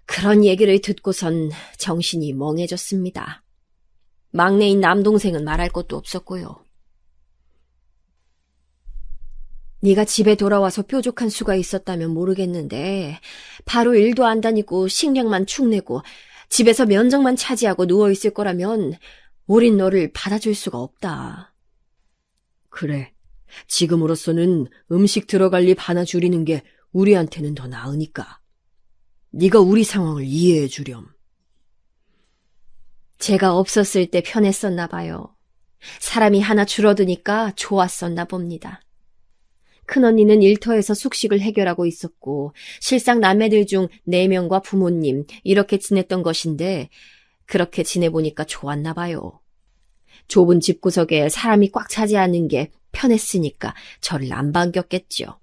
그런 얘기를 듣고선 정신이 멍해졌습니다. 막내인 남동생은 말할 것도 없었고요. 네가 집에 돌아와서 뾰족한 수가 있었다면 모르겠는데 바로 일도 안 다니고 식량만 축내고 집에서 면적만 차지하고 누워있을 거라면 우린 너를 받아줄 수가 없다. 그래, 지금으로서는 음식 들어갈 입 하나 줄이는 게 우리한테는 더 나으니까. 네가 우리 상황을 이해해 주렴. 제가 없었을 때 편했었나 봐요. 사람이 하나 줄어드니까 좋았었나 봅니다. 큰언니는 일터에서 숙식을 해결하고 있었고 실상 남매들 중 4명과 부모님 이렇게 지냈던 것인데 그렇게 지내보니까 좋았나 봐요. 좁은 집구석에 사람이 꽉 차지 않는 게 편했으니까 저를 안 반겼겠죠.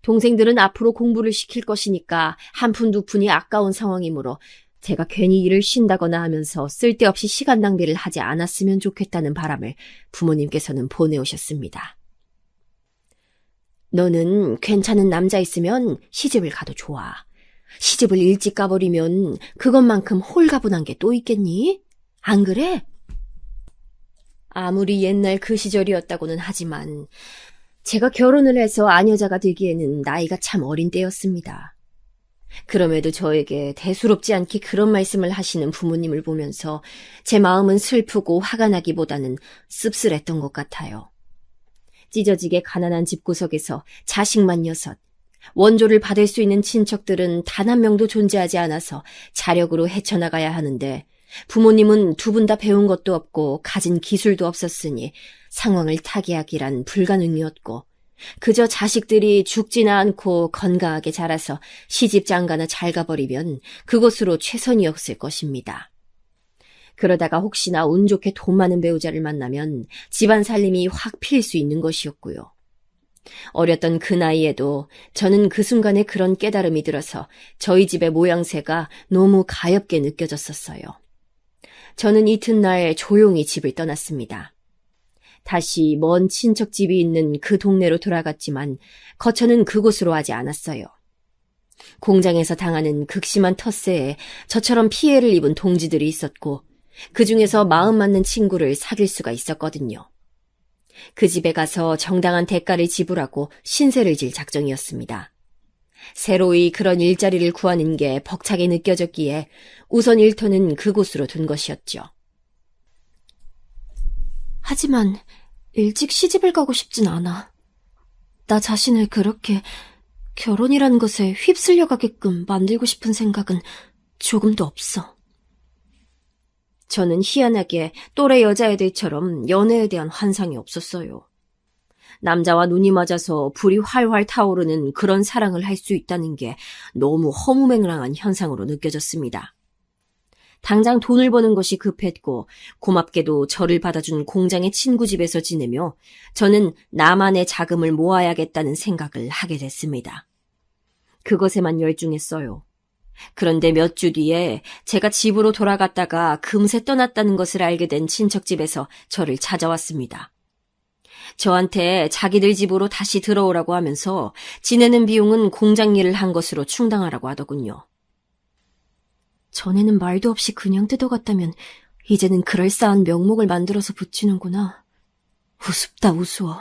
동생들은 앞으로 공부를 시킬 것이니까 한 푼 두 푼이 아까운 상황이므로 제가 괜히 일을 쉰다거나 하면서 쓸데없이 시간 낭비를 하지 않았으면 좋겠다는 바람을 부모님께서는 보내오셨습니다. 너는 괜찮은 남자 있으면 시집을 가도 좋아. 시집을 일찍 가버리면 그것만큼 홀가분한 게 또 있겠니? 안 그래? 아무리 옛날 그 시절이었다고는 하지만 제가 결혼을 해서 아녀자가 되기에는 나이가 참 어린 때였습니다. 그럼에도 저에게 대수롭지 않게 그런 말씀을 하시는 부모님을 보면서 제 마음은 슬프고 화가 나기보다는 씁쓸했던 것 같아요. 찢어지게 가난한 집구석에서 자식만 6, 원조를 받을 수 있는 친척들은 단 한 명도 존재하지 않아서 자력으로 헤쳐나가야 하는데 부모님은 두 분 다 배운 것도 없고 가진 기술도 없었으니 상황을 타개하기란 불가능이었고 그저 자식들이 죽지나 않고 건강하게 자라서 시집 장가나 잘 가버리면 그것으로 최선이었을 것입니다. 그러다가 혹시나 운 좋게 돈 많은 배우자를 만나면 집안 살림이 확 필 수 있는 것이었고요. 어렸던 그 나이에도 저는 그 순간에 그런 깨달음이 들어서 저희 집의 모양새가 너무 가엾게 느껴졌었어요. 저는 이튿날 조용히 집을 떠났습니다. 다시 먼 친척 집이 있는 그 동네로 돌아갔지만 거처는 그곳으로 하지 않았어요. 공장에서 당하는 극심한 텃세에 저처럼 피해를 입은 동지들이 있었고 그 중에서 마음 맞는 친구를 사귈 수가 있었거든요. 그 집에 가서 정당한 대가를 지불하고 신세를 질 작정이었습니다. 새로이 그런 일자리를 구하는 게 벅차게 느껴졌기에 우선 일터는 그곳으로 둔 것이었죠. 하지만 일찍 시집을 가고 싶진 않아. 나 자신을 그렇게 결혼이라는 것에 휩쓸려 가게끔 만들고 싶은 생각은 조금도 없어. 저는 희한하게 또래 여자애들처럼 연애에 대한 환상이 없었어요. 남자와 눈이 맞아서 불이 활활 타오르는 그런 사랑을 할 수 있다는 게 너무 허무맹랑한 현상으로 느껴졌습니다. 당장 돈을 버는 것이 급했고 고맙게도 저를 받아준 공장의 친구 집에서 지내며 저는 나만의 자금을 모아야겠다는 생각을 하게 됐습니다. 그것에만 열중했어요. 그런데 몇 주 뒤에 제가 집으로 돌아갔다가 금세 떠났다는 것을 알게 된 친척집에서 저를 찾아왔습니다. 저한테 자기들 집으로 다시 들어오라고 하면서 지내는 비용은 공장 일을 한 것으로 충당하라고 하더군요. 전에는 말도 없이 그냥 뜯어갔다면 이제는 그럴싸한 명목을 만들어서 붙이는구나. 우습다 우스워.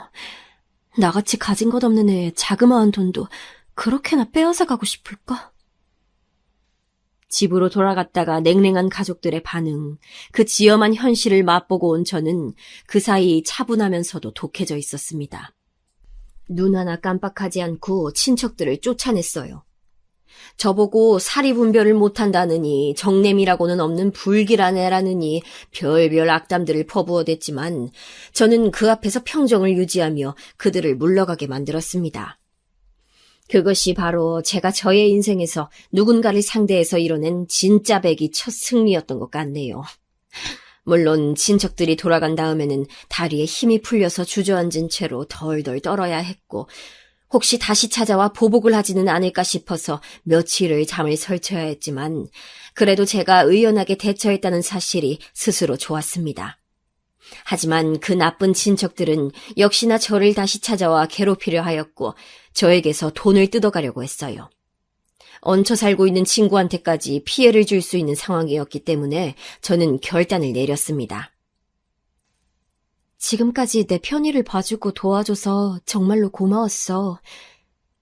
나같이 가진 것 없는 애의 자그마한 돈도 그렇게나 빼앗아 가고 싶을까? 집으로 돌아갔다가 냉랭한 가족들의 반응, 그 지엄한 현실을 맛보고 온 저는 그 사이 차분하면서도 독해져 있었습니다. 눈 하나 깜빡하지 않고 친척들을 쫓아냈어요. 저보고 사리분별을 못한다느니 정냄이라고는 없는 불길한 애라느니 별별 악담들을 퍼부어댔지만 저는 그 앞에서 평정을 유지하며 그들을 물러가게 만들었습니다. 그것이 바로 제가 저의 인생에서 누군가를 상대해서 이뤄낸 진짜 배기 첫 승리였던 것 같네요. 물론 친척들이 돌아간 다음에는 다리에 힘이 풀려서 주저앉은 채로 덜덜 떨어야 했고 혹시 다시 찾아와 보복을 하지는 않을까 싶어서 며칠을 잠을 설쳐야 했지만 그래도 제가 의연하게 대처했다는 사실이 스스로 좋았습니다. 하지만 그 나쁜 친척들은 역시나 저를 다시 찾아와 괴롭히려 하였고 저에게서 돈을 뜯어가려고 했어요. 얹혀 살고 있는 친구한테까지 피해를 줄 수 있는 상황이었기 때문에 저는 결단을 내렸습니다. 지금까지 내 편의를 봐주고 도와줘서 정말로 고마웠어.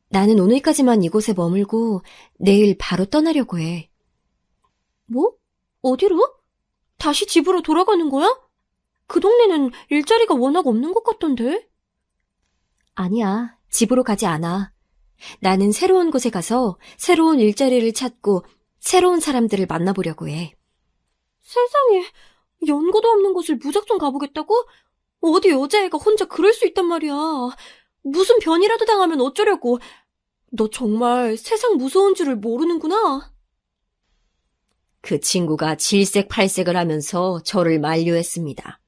나는 오늘까지만 이곳에 머물고 내일 바로 떠나려고 해. 뭐? 어디로? 다시 집으로 돌아가는 거야? 그 동네는 일자리가 워낙 없는 것 같던데? 아니야, 집으로 가지 않아. 나는 새로운 곳에 가서 새로운 일자리를 찾고 새로운 사람들을 만나보려고 해. 세상에, 연고도 없는 곳을 무작정 가보겠다고? 어디 여자애가 혼자 그럴 수 있단 말이야. 무슨 변이라도 당하면 어쩌려고. 너 정말 세상 무서운 줄을 모르는구나. 그 친구가 질색팔색을 하면서 저를 만류했습니다.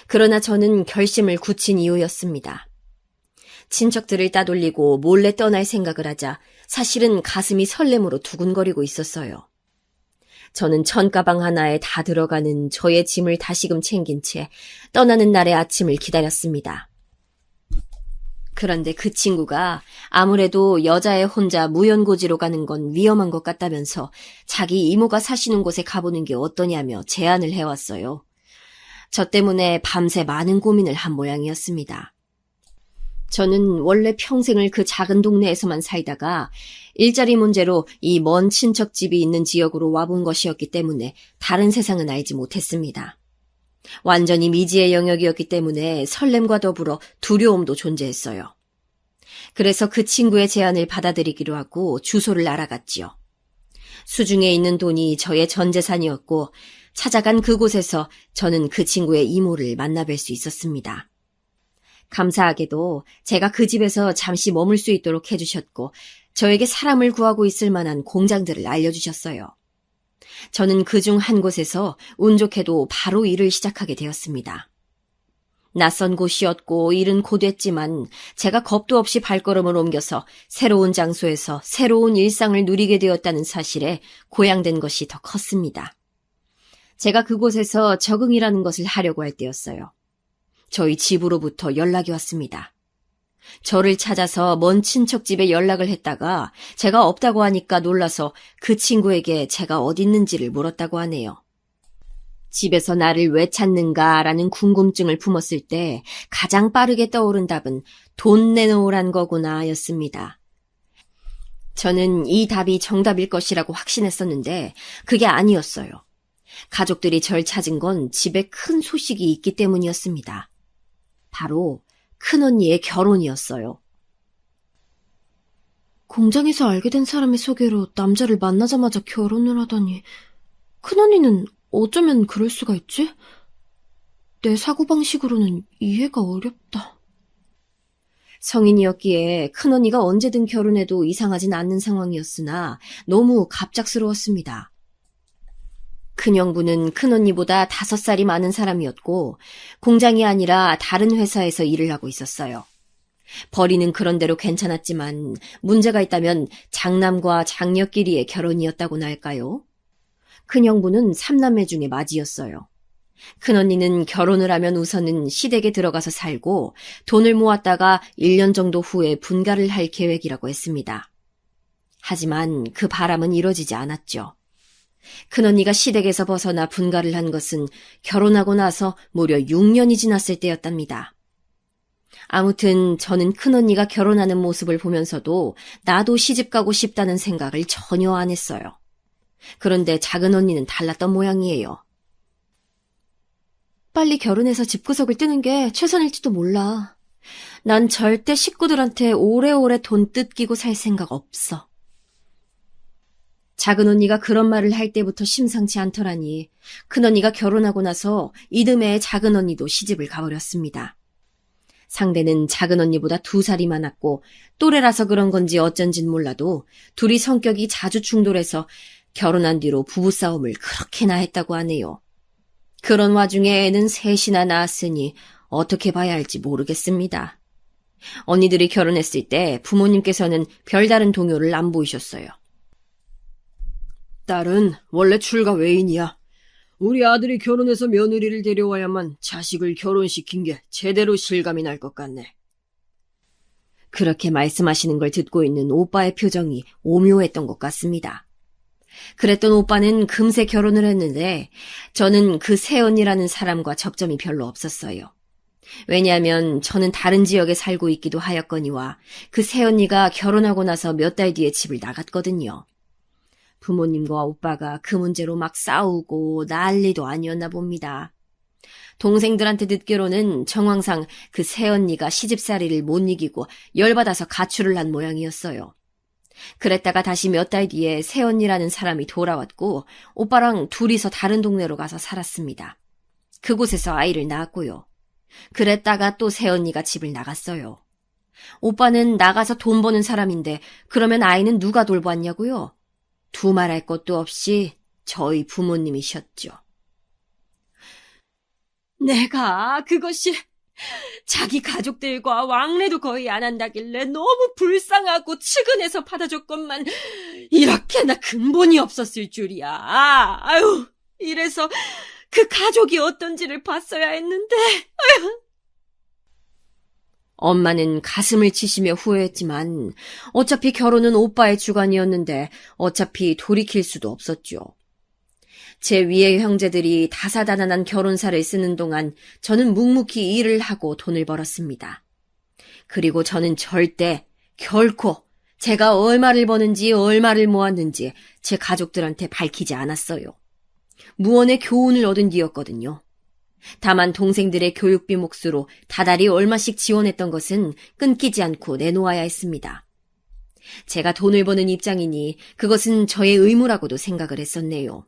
그러나 저는 결심을 굳힌 이유였습니다. 친척들을 따돌리고 몰래 떠날 생각을 하자 사실은 가슴이 설렘으로 두근거리고 있었어요. 저는 천가방 하나에 다 들어가는 저의 짐을 다시금 챙긴 채 떠나는 날의 아침을 기다렸습니다. 그런데 그 친구가 아무래도 여자애 혼자 무연고지로 가는 건 위험한 것 같다면서 자기 이모가 사시는 곳에 가보는 게 어떠냐며 제안을 해왔어요. 저 때문에 밤새 많은 고민을 한 모양이었습니다. 저는 원래 평생을 그 작은 동네에서만 살다가 일자리 문제로 이 먼 친척 집이 있는 지역으로 와본 것이었기 때문에 다른 세상은 알지 못했습니다. 완전히 미지의 영역이었기 때문에 설렘과 더불어 두려움도 존재했어요. 그래서 그 친구의 제안을 받아들이기로 하고 주소를 알아갔지요. 수중에 있는 돈이 저의 전 재산이었고 찾아간 그곳에서 저는 그 친구의 이모를 만나뵐 수 있었습니다. 감사하게도 제가 그 집에서 잠시 머물 수 있도록 해주셨고 저에게 사람을 구하고 있을 만한 공장들을 알려주셨어요. 저는 그중 한 곳에서 운 좋게도 바로 일을 시작하게 되었습니다. 낯선 곳이었고 일은 고됐지만 제가 겁도 없이 발걸음을 옮겨서 새로운 장소에서 새로운 일상을 누리게 되었다는 사실에 고양된 것이 더 컸습니다. 제가 그곳에서 적응이라는 것을 하려고 할 때였어요. 저희 집으로부터 연락이 왔습니다. 저를 찾아서 먼 친척 집에 연락을 했다가 제가 없다고 하니까 놀라서 그 친구에게 제가 어디 있는지를 물었다고 하네요. 집에서 나를 왜 찾는가라는 궁금증을 품었을 때 가장 빠르게 떠오른 답은 돈 내놓으란 거구나 였습니다. 저는 이 답이 정답일 것이라고 확신했었는데 그게 아니었어요. 가족들이 절 찾은 건 집에 큰 소식이 있기 때문이었습니다. 바로 큰언니의 결혼이었어요. 공장에서 알게 된 사람의 소개로 남자를 만나자마자 결혼을 하다니 큰언니는 어쩌면 그럴 수가 있지? 내 사고방식으로는 이해가 어렵다. 성인이었기에 큰언니가 언제든 결혼해도 이상하진 않는 상황이었으나 너무 갑작스러웠습니다. 큰형부는 큰언니보다 5살이 많은 사람이었고 공장이 아니라 다른 회사에서 일을 하고 있었어요. 벌이는 그런대로 괜찮았지만 문제가 있다면 장남과 장녀끼리의 결혼이었다고나 할까요? 큰형부는 3남매 중에 맏이었어요. 큰언니는 결혼을 하면 우선은 시댁에 들어가서 살고 돈을 모았다가 1년 정도 후에 분가를 할 계획이라고 했습니다. 하지만 그 바람은 이뤄지지 않았죠. 큰언니가 시댁에서 벗어나 분가를 한 것은 결혼하고 나서 무려 6년이 지났을 때였답니다. 아무튼 저는 큰언니가 결혼하는 모습을 보면서도 나도 시집가고 싶다는 생각을 전혀 안 했어요. 그런데 작은 언니는 달랐던 모양이에요. 빨리 결혼해서 집구석을 뜨는 게 최선일지도 몰라. 난 절대 식구들한테 오래오래 돈 뜯기고 살 생각 없어. 작은 언니가 그런 말을 할 때부터 심상치 않더라니 큰언니가 결혼하고 나서 이듬해 작은 언니도 시집을 가버렸습니다. 상대는 작은 언니보다 2살이 많았고 또래라서 그런 건지 어쩐진 몰라도 둘이 성격이 자주 충돌해서 결혼한 뒤로 부부싸움을 그렇게나 했다고 하네요. 그런 와중에 애는 3이나 낳았으니 어떻게 봐야 할지 모르겠습니다. 언니들이 결혼했을 때 부모님께서는 별다른 동요를 안 보이셨어요. 딸은 원래 출가 외인이야. 우리 아들이 결혼해서 며느리를 데려와야만 자식을 결혼시킨 게 제대로 실감이 날 것 같네. 그렇게 말씀하시는 걸 듣고 있는 오빠의 표정이 오묘했던 것 같습니다. 그랬던 오빠는 금세 결혼을 했는데 저는 그 새언니라는 사람과 접점이 별로 없었어요. 왜냐하면 저는 다른 지역에 살고 있기도 하였거니와 그 새언니가 결혼하고 나서 몇 달 뒤에 집을 나갔거든요. 부모님과 오빠가 그 문제로 막 싸우고 난리도 아니었나 봅니다. 동생들한테 듣기로는 정황상 그 새언니가 시집살이를 못 이기고 열받아서 가출을 한 모양이었어요. 그랬다가 다시 몇 달 뒤에 새언니라는 사람이 돌아왔고 오빠랑 둘이서 다른 동네로 가서 살았습니다. 그곳에서 아이를 낳았고요. 그랬다가 또 새언니가 집을 나갔어요. 오빠는 나가서 돈 버는 사람인데 그러면 아이는 누가 돌봤냐고요? 두말할 것도 없이 저희 부모님이셨죠. 내가 그것이 자기 가족들과 왕래도 거의 안 한다길래 너무 불쌍하고 측은해서 받아줬건만 이렇게나 근본이 없었을 줄이야. 아유, 이래서 그 가족이 어떤지를 봤어야 했는데. 아유. 엄마는 가슴을 치시며 후회했지만 어차피 결혼은 오빠의 주관이었는데 어차피 돌이킬 수도 없었죠. 제 위의 형제들이 다사다난한 결혼사를 쓰는 동안 저는 묵묵히 일을 하고 돈을 벌었습니다. 그리고 저는 절대, 결코 제가 얼마를 버는지 얼마를 모았는지 제 가족들한테 밝히지 않았어요. 무언의 교훈을 얻은 뒤였거든요. 다만 동생들의 교육비 몫으로 다달이 얼마씩 지원했던 것은 끊기지 않고 내놓아야 했습니다. 제가 돈을 버는 입장이니 그것은 저의 의무라고도 생각을 했었네요.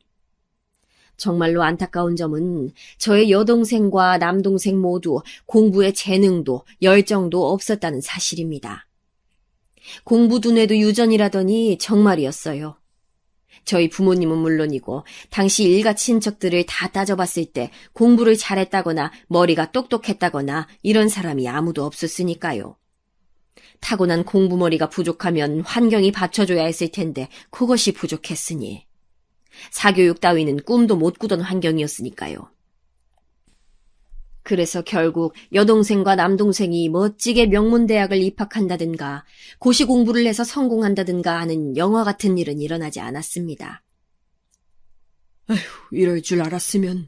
정말로 안타까운 점은 저의 여동생과 남동생 모두 공부에 재능도 열정도 없었다는 사실입니다. 공부 두뇌도 유전이라더니 정말이었어요. 저희 부모님은 물론이고 당시 일가 친척들을 다 따져봤을 때 공부를 잘했다거나 머리가 똑똑했다거나 이런 사람이 아무도 없었으니까요. 타고난 공부머리가 부족하면 환경이 받쳐줘야 했을 텐데 그것이 부족했으니 사교육 따위는 꿈도 못 꾸던 환경이었으니까요. 그래서 결국 여동생과 남동생이 멋지게 명문대학을 입학한다든가 고시 공부를 해서 성공한다든가 하는 영화 같은 일은 일어나지 않았습니다. 아휴, 이럴 줄 알았으면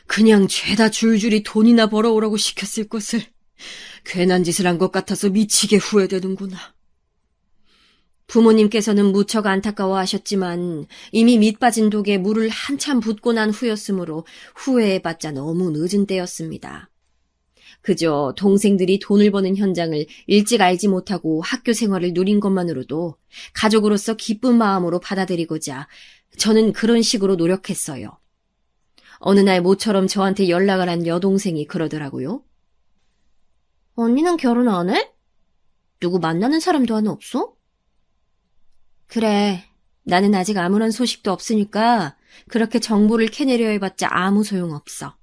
그냥 죄다 줄줄이 돈이나 벌어오라고 시켰을 것을. 괜한 짓을 한 것 같아서 미치게 후회되는구나. 부모님께서는 무척 안타까워하셨지만 이미 밑빠진 독에 물을 한참 붓고 난 후였으므로 후회해봤자 너무 늦은 때였습니다. 그저 동생들이 돈을 버는 현장을 일찍 알지 못하고 학교 생활을 누린 것만으로도 가족으로서 기쁜 마음으로 받아들이고자 저는 그런 식으로 노력했어요. 어느 날 모처럼 저한테 연락을 한 여동생이 그러더라고요. 언니는 결혼 안 해? 누구 만나는 사람도 하나 없어? 그래, 나는 아직 아무런 소식도 없으니까 그렇게 정보를 캐내려 해봤자 아무 소용없어.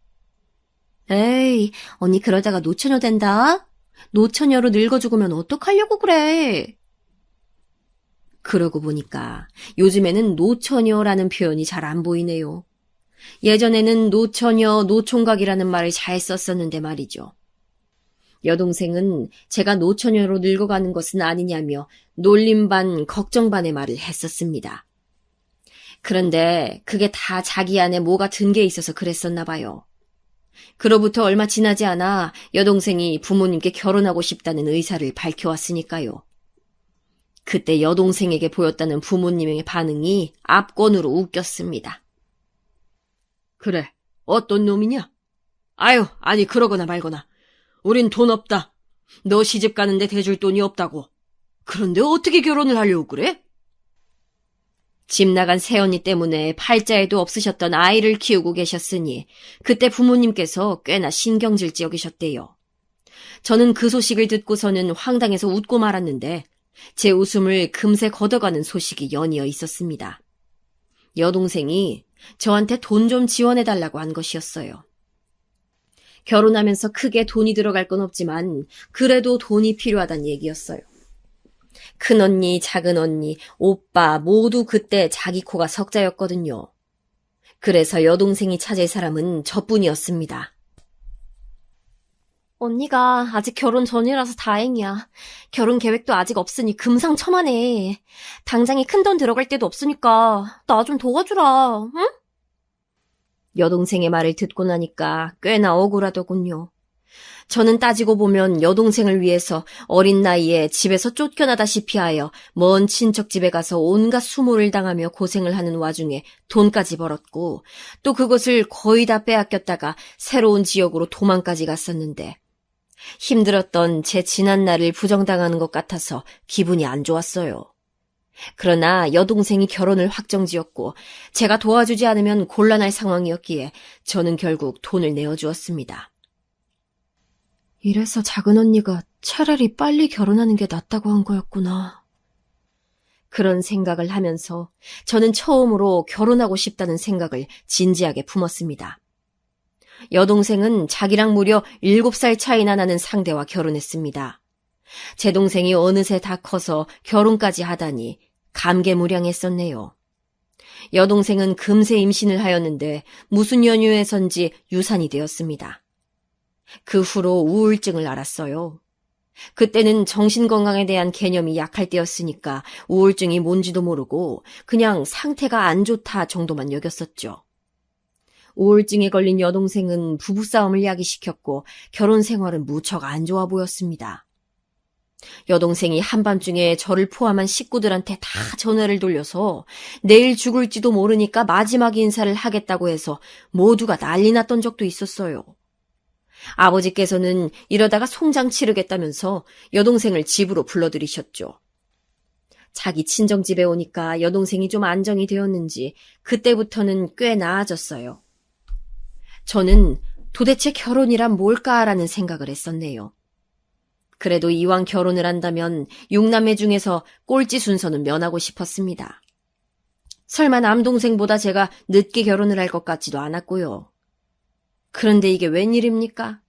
에이, 언니 그러다가 노처녀 된다? 노처녀로 늙어 죽으면 어떡하려고 그래? 그러고 보니까 요즘에는 노처녀라는 표현이 잘 안 보이네요. 예전에는 노처녀, 노총각이라는 말을 잘 썼었는데 말이죠. 여동생은 제가 노처녀로 늙어가는 것은 아니냐며 놀림 반 걱정 반의 말을 했었습니다. 그런데 그게 다 자기 안에 뭐가 든 게 있어서 그랬었나 봐요. 그로부터 얼마 지나지 않아 여동생이 부모님께 결혼하고 싶다는 의사를 밝혀왔으니까요. 그때 여동생에게 보였다는 부모님의 반응이 압권으로 웃겼습니다. 그래, 어떤 놈이냐? 아유, 아니 그러거나 말거나. 우린 돈 없다. 너 시집 가는데 대줄 돈이 없다고. 그런데 어떻게 결혼을 하려고 그래? 집 나간 새언니 때문에 팔자에도 없으셨던 아이를 키우고 계셨으니 그때 부모님께서 꽤나 신경질지 여기셨대요. 저는 그 소식을 듣고서는 황당해서 웃고 말았는데 제 웃음을 금세 걷어가는 소식이 연이어 있었습니다. 여동생이 저한테 돈 좀 지원해달라고 한 것이었어요. 결혼하면서 크게 돈이 들어갈 건 없지만 그래도 돈이 필요하단 얘기였어요. 큰언니, 작은언니, 오빠 모두 그때 자기 코가 석자였거든요. 그래서 여동생이 찾을 사람은 저뿐이었습니다. 언니가 아직 결혼 전이라서 다행이야. 결혼 계획도 아직 없으니 금상첨화네. 당장에 큰돈 들어갈 데도 없으니까 나 좀 도와주라, 응? 여동생의 말을 듣고 나니까 꽤나 억울하더군요. 저는 따지고 보면 여동생을 위해서 어린 나이에 집에서 쫓겨나다시피 하여 먼 친척 집에 가서 온갖 수모를 당하며 고생을 하는 와중에 돈까지 벌었고 또 그것을 거의 다 빼앗겼다가 새로운 지역으로 도망까지 갔었는데 힘들었던 제 지난 날을 부정당하는 것 같아서 기분이 안 좋았어요. 그러나 여동생이 결혼을 확정지었고 제가 도와주지 않으면 곤란할 상황이었기에 저는 결국 돈을 내어주었습니다. 이래서 작은언니가 차라리 빨리 결혼하는 게 낫다고 한 거였구나. 그런 생각을 하면서 저는 처음으로 결혼하고 싶다는 생각을 진지하게 품었습니다. 여동생은 자기랑 무려 7살 차이나 나는 상대와 결혼했습니다. 제 동생이 어느새 다 커서 결혼까지 하다니 감개무량했었네요. 여동생은 금세 임신을 하였는데 무슨 연유에선지 유산이 되었습니다. 그 후로 우울증을 앓았어요. 그때는 정신건강에 대한 개념이 약할 때였으니까 우울증이 뭔지도 모르고 그냥 상태가 안 좋다 정도만 여겼었죠. 우울증에 걸린 여동생은 부부싸움을 야기시켰고 결혼 생활은 무척 안 좋아 보였습니다. 여동생이 한밤중에 저를 포함한 식구들한테 다 전화를 돌려서 내일 죽을지도 모르니까 마지막 인사를 하겠다고 해서 모두가 난리 났던 적도 있었어요. 아버지께서는 이러다가 송장 치르겠다면서 여동생을 집으로 불러들이셨죠. 자기 친정집에 오니까 여동생이 좀 안정이 되었는지 그때부터는 꽤 나아졌어요. 저는 도대체 결혼이란 뭘까라는 생각을 했었네요. 그래도 이왕 결혼을 한다면 6남매 중에서 꼴찌 순서는 면하고 싶었습니다. 설마 남동생보다 제가 늦게 결혼을 할 것 같지도 않았고요. 그런데 이게 웬일입니까?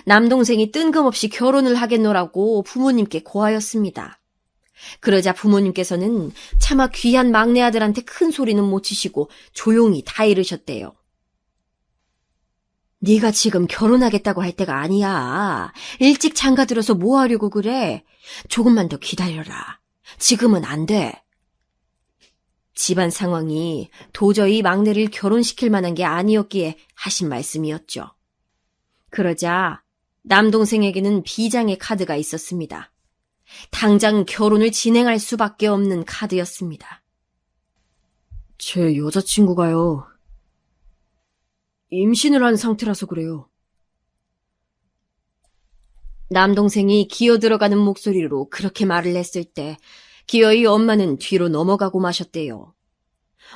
남동생이 뜬금없이 결혼을 하겠노라고 부모님께 고하였습니다. 그러자 부모님께서는 차마 귀한 막내 아들한테 큰 소리는 못 치시고 조용히 다 이르셨대요. 네가 지금 결혼하겠다고 할 때가 아니야. 일찍 장가들어서 뭐 하려고 그래? 조금만 더 기다려라. 지금은 안 돼. 집안 상황이 도저히 막내를 결혼시킬 만한 게 아니었기에 하신 말씀이었죠. 그러자 남동생에게는 비장의 카드가 있었습니다. 당장 결혼을 진행할 수밖에 없는 카드였습니다. 제 여자친구가요. 임신을 한 상태라서 그래요. 남동생이 기어들어가는 목소리로 그렇게 말을 했을 때 기어이 엄마는 뒤로 넘어가고 마셨대요.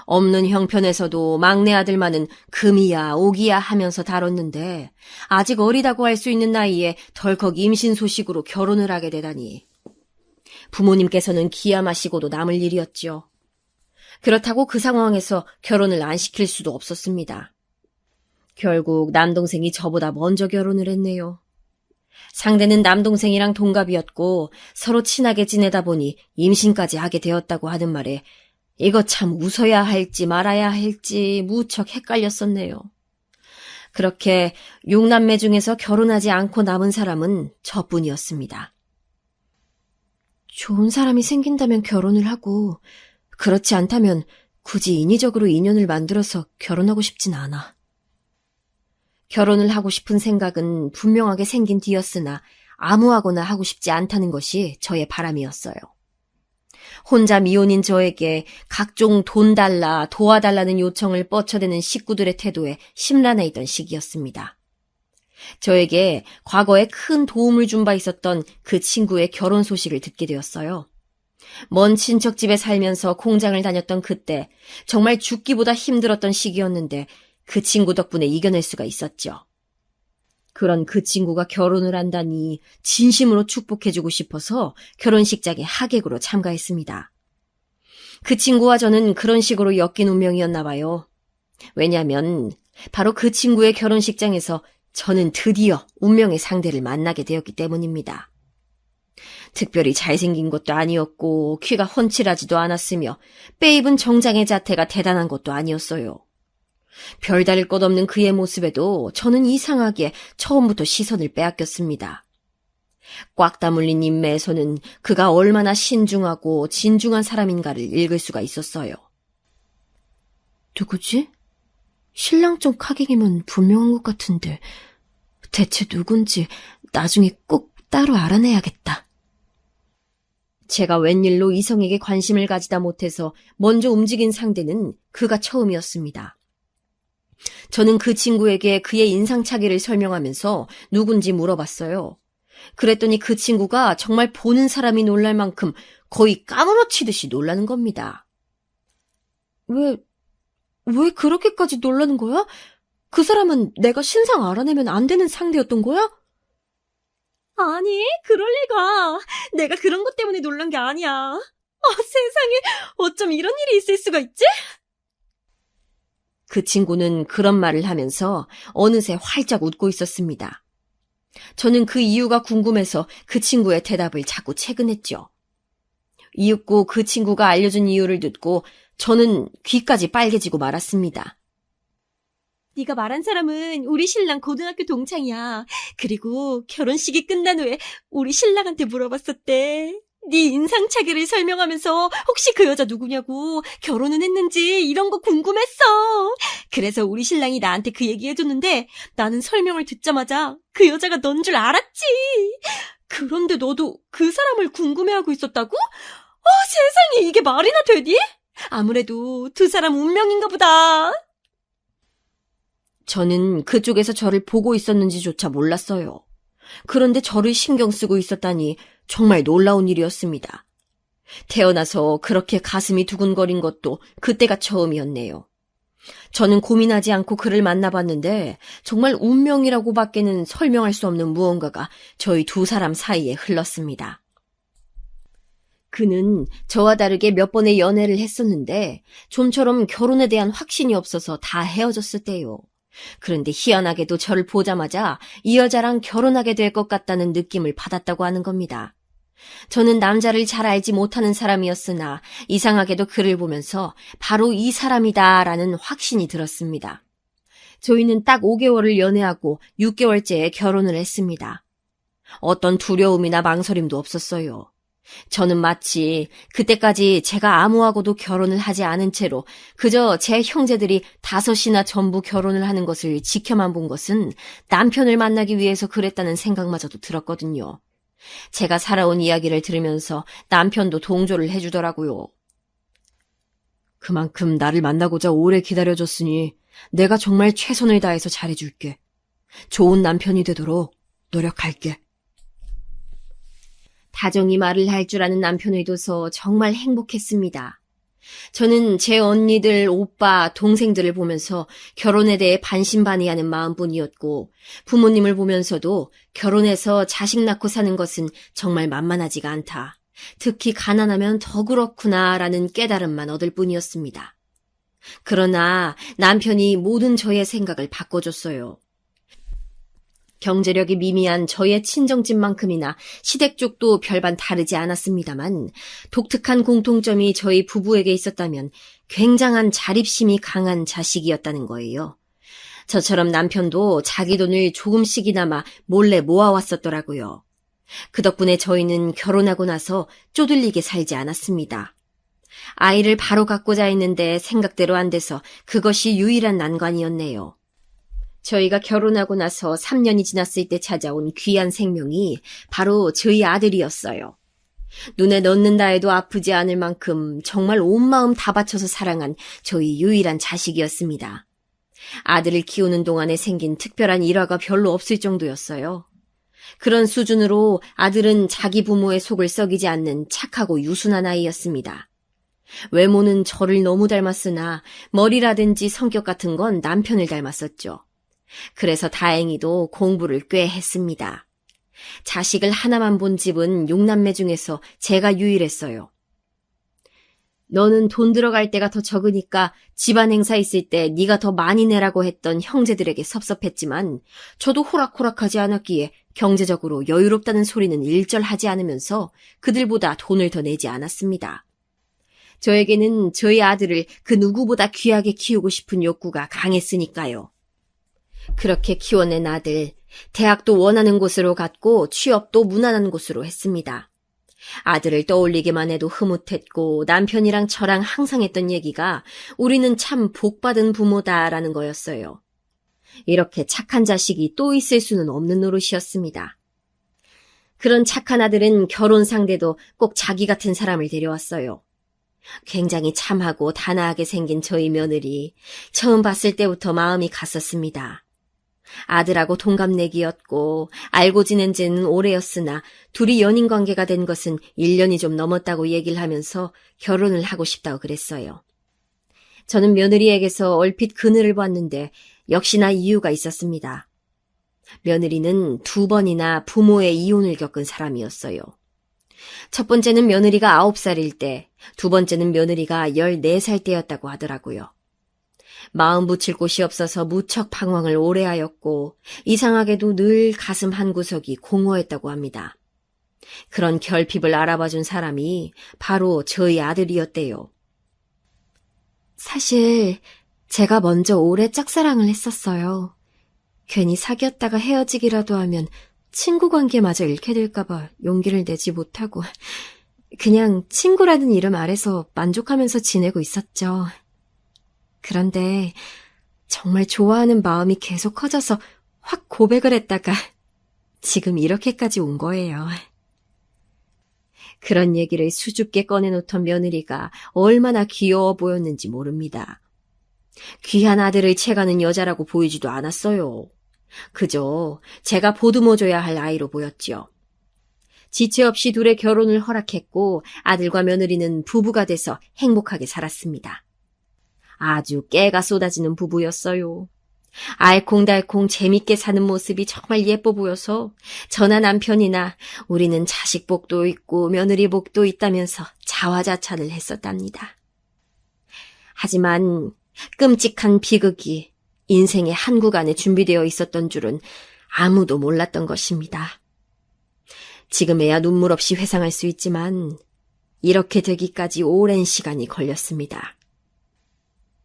없는 형편에서도 막내 아들만은 금이야 오기야 하면서 다뤘는데 아직 어리다고 할 수 있는 나이에 덜컥 임신 소식으로 결혼을 하게 되다니. 부모님께서는 기야 마시고도 남을 일이었죠. 그렇다고 그 상황에서 결혼을 안 시킬 수도 없었습니다. 결국 남동생이 저보다 먼저 결혼을 했네요. 상대는 남동생이랑 동갑이었고 서로 친하게 지내다 보니 임신까지 하게 되었다고 하는 말에 이거 참 웃어야 할지 말아야 할지 무척 헷갈렸었네요. 그렇게 6남매 중에서 결혼하지 않고 남은 사람은 저뿐이었습니다. 좋은 사람이 생긴다면 결혼을 하고 그렇지 않다면 굳이 인위적으로 인연을 만들어서 결혼하고 싶진 않아. 결혼을 하고 싶은 생각은 분명하게 생긴 뒤였으나 아무하고나 하고 싶지 않다는 것이 저의 바람이었어요. 혼자 미혼인 저에게 각종 돈 달라, 도와달라는 요청을 뻗쳐대는 식구들의 태도에 심란해 있던 시기였습니다. 저에게 과거에 큰 도움을 준 바 있었던 그 친구의 결혼 소식을 듣게 되었어요. 먼 친척 집에 살면서 공장을 다녔던 그때 정말 죽기보다 힘들었던 시기였는데 그 친구 덕분에 이겨낼 수가 있었죠. 그런 그 친구가 결혼을 한다니 진심으로 축복해주고 싶어서 결혼식장에 하객으로 참가했습니다. 그 친구와 저는 그런 식으로 엮인 운명이었나 봐요. 왜냐하면 바로 그 친구의 결혼식장에서 저는 드디어 운명의 상대를 만나게 되었기 때문입니다. 특별히 잘생긴 것도 아니었고 키가 훤칠하지도 않았으며 빼입은 정장의 자태가 대단한 것도 아니었어요. 별다를 것 없는 그의 모습에도 저는 이상하게 처음부터 시선을 빼앗겼습니다. 꽉 다물린 인매에서는 그가 얼마나 신중하고 진중한 사람인가를 읽을 수가 있었어요. 누구지? 신랑 쪽 카객이면 분명한 것 같은데 대체 누군지 나중에 꼭 따로 알아내야겠다. 제가 웬일로 이성에게 관심을 가지다 못해서 먼저 움직인 상대는 그가 처음이었습니다. 저는 그 친구에게 그의 인상착의를 설명하면서 누군지 물어봤어요. 그랬더니 그 친구가 정말 보는 사람이 놀랄 만큼 거의 까무러치듯이 놀라는 겁니다. 왜 그렇게까지 놀라는 거야? 그 사람은 내가 신상 알아내면 안 되는 상대였던 거야? 아니, 그럴 리가. 내가 그런 것 때문에 놀란 게 아니야. 세상에, 어쩜 이런 일이 있을 수가 있지? 그 친구는 그런 말을 하면서 어느새 활짝 웃고 있었습니다. 저는 그 이유가 궁금해서 그 친구의 대답을 자꾸 체근했죠. 이윽고 그 친구가 알려준 이유를 듣고 저는 귀까지 빨개지고 말았습니다. 네가 말한 사람은 우리 신랑 고등학교 동창이야. 그리고 결혼식이 끝난 후에 우리 신랑한테 물어봤었대. 네 인상착의를 설명하면서 혹시 그 여자 누구냐고, 결혼은 했는지 이런 거 궁금했어. 그래서 우리 신랑이 나한테 그 얘기 해줬는데 나는 설명을 듣자마자 그 여자가 넌 줄 알았지. 그런데 너도 그 사람을 궁금해하고 있었다고? 세상에, 이게 말이나 되니? 아무래도 두 사람 운명인가 보다. 저는 그쪽에서 저를 보고 있었는지조차 몰랐어요. 그런데 저를 신경 쓰고 있었다니 정말 놀라운 일이었습니다. 태어나서 그렇게 가슴이 두근거린 것도 그때가 처음이었네요. 저는 고민하지 않고 그를 만나봤는데 정말 운명이라고밖에는 설명할 수 없는 무언가가 저희 두 사람 사이에 흘렀습니다. 그는 저와 다르게 몇 번의 연애를 했었는데 좀처럼 결혼에 대한 확신이 없어서 다 헤어졌을 때요. 그런데 희한하게도 저를 보자마자 이 여자랑 결혼하게 될 것 같다는 느낌을 받았다고 하는 겁니다. 저는 남자를 잘 알지 못하는 사람이었으나 이상하게도 그를 보면서 바로 이 사람이다라는 확신이 들었습니다. 저희는 딱 5개월을 연애하고 6개월째에 결혼을 했습니다. 어떤 두려움이나 망설임도 없었어요. 저는 마치 그때까지 제가 아무하고도 결혼을 하지 않은 채로 그저 제 형제들이 5이나 전부 결혼을 하는 것을 지켜만 본 것은 남편을 만나기 위해서 그랬다는 생각마저도 들었거든요. 제가 살아온 이야기를 들으면서 남편도 동조를 해주더라고요. 그만큼 나를 만나고자 오래 기다려줬으니 내가 정말 최선을 다해서 잘해줄게. 좋은 남편이 되도록 노력할게. 다정히 말을 할 줄 아는 남편을 둬서 정말 행복했습니다. 저는 제 언니들, 오빠, 동생들을 보면서 결혼에 대해 반신반의하는 마음뿐이었고 부모님을 보면서도 결혼해서 자식 낳고 사는 것은 정말 만만하지가 않다. 특히 가난하면 더 그렇구나라는 깨달음만 얻을 뿐이었습니다. 그러나 남편이 모든 저의 생각을 바꿔줬어요. 경제력이 미미한 저의 친정집만큼이나 시댁 쪽도 별반 다르지 않았습니다만 독특한 공통점이 저희 부부에게 있었다면 굉장한 자립심이 강한 자식이었다는 거예요. 저처럼 남편도 자기 돈을 조금씩이나마 몰래 모아왔었더라고요. 그 덕분에 저희는 결혼하고 나서 쪼들리게 살지 않았습니다. 아이를 바로 갖고자 했는데 생각대로 안 돼서 그것이 유일한 난관이었네요. 저희가 결혼하고 나서 3년이 지났을 때 찾아온 귀한 생명이 바로 저희 아들이었어요. 눈에 넣는다 해도 아프지 않을 만큼 정말 온 마음 다 바쳐서 사랑한 저희 유일한 자식이었습니다. 아들을 키우는 동안에 생긴 특별한 일화가 별로 없을 정도였어요. 그런 수준으로 아들은 자기 부모의 속을 썩이지 않는 착하고 유순한 아이였습니다. 외모는 저를 너무 닮았으나 머리라든지 성격 같은 건 남편을 닮았었죠. 그래서 다행히도 공부를 꽤 했습니다. 자식을 하나만 본 집은 6남매 중에서 제가 유일했어요. 너는 돈 들어갈 때가 더 적으니까 집안 행사 있을 때 네가 더 많이 내라고 했던 형제들에게 섭섭했지만 저도 호락호락하지 않았기에 경제적으로 여유롭다는 소리는 일절 하지 않으면서 그들보다 돈을 더 내지 않았습니다. 저에게는 저희 아들을 그 누구보다 귀하게 키우고 싶은 욕구가 강했으니까요. 그렇게 키워낸 아들, 대학도 원하는 곳으로 갔고 취업도 무난한 곳으로 했습니다. 아들을 떠올리기만 해도 흐뭇했고 남편이랑 저랑 항상 했던 얘기가 우리는 참 복받은 부모다라는 거였어요. 이렇게 착한 자식이 또 있을 수는 없는 노릇이었습니다. 그런 착한 아들은 결혼 상대도 꼭 자기 같은 사람을 데려왔어요. 굉장히 참하고 단아하게 생긴 저희 며느리, 처음 봤을 때부터 마음이 갔었습니다. 아들하고 동갑내기였고 알고 지낸 지는 오래였으나 둘이 연인 관계가 된 것은 1년이 좀 넘었다고 얘기를 하면서 결혼을 하고 싶다고 그랬어요. 저는 며느리에게서 얼핏 그늘을 봤는데 역시나 이유가 있었습니다. 며느리는 2번이나 부모의 이혼을 겪은 사람이었어요. 첫 번째는 며느리가 9살일 때, 두 번째는 며느리가 14살 때였다고 하더라고요. 마음 붙일 곳이 없어서 무척 방황을 오래 하였고 이상하게도 늘 가슴 한구석이 공허했다고 합니다. 그런 결핍을 알아봐준 사람이 바로 저희 아들이었대요. 사실 제가 먼저 오래 짝사랑을 했었어요. 괜히 사귀었다가 헤어지기라도 하면 친구 관계마저 잃게 될까봐 용기를 내지 못하고 그냥 친구라는 이름 아래서 만족하면서 지내고 있었죠. 그런데 정말 좋아하는 마음이 계속 커져서 확 고백을 했다가 지금 이렇게까지 온 거예요. 그런 얘기를 수줍게 꺼내놓던 며느리가 얼마나 귀여워 보였는지 모릅니다. 귀한 아들을 채가는 여자라고 보이지도 않았어요. 그저 제가 보듬어줘야 할 아이로 보였지요. 지체 없이 둘의 결혼을 허락했고 아들과 며느리는 부부가 돼서 행복하게 살았습니다. 아주 깨가 쏟아지는 부부였어요. 알콩달콩 재밌게 사는 모습이 정말 예뻐 보여서 저나 남편이나 우리는 자식 복도 있고 며느리 복도 있다면서 자화자찬을 했었답니다. 하지만 끔찍한 비극이 인생의 한 구간에 준비되어 있었던 줄은 아무도 몰랐던 것입니다. 지금에야 눈물 없이 회상할 수 있지만 이렇게 되기까지 오랜 시간이 걸렸습니다.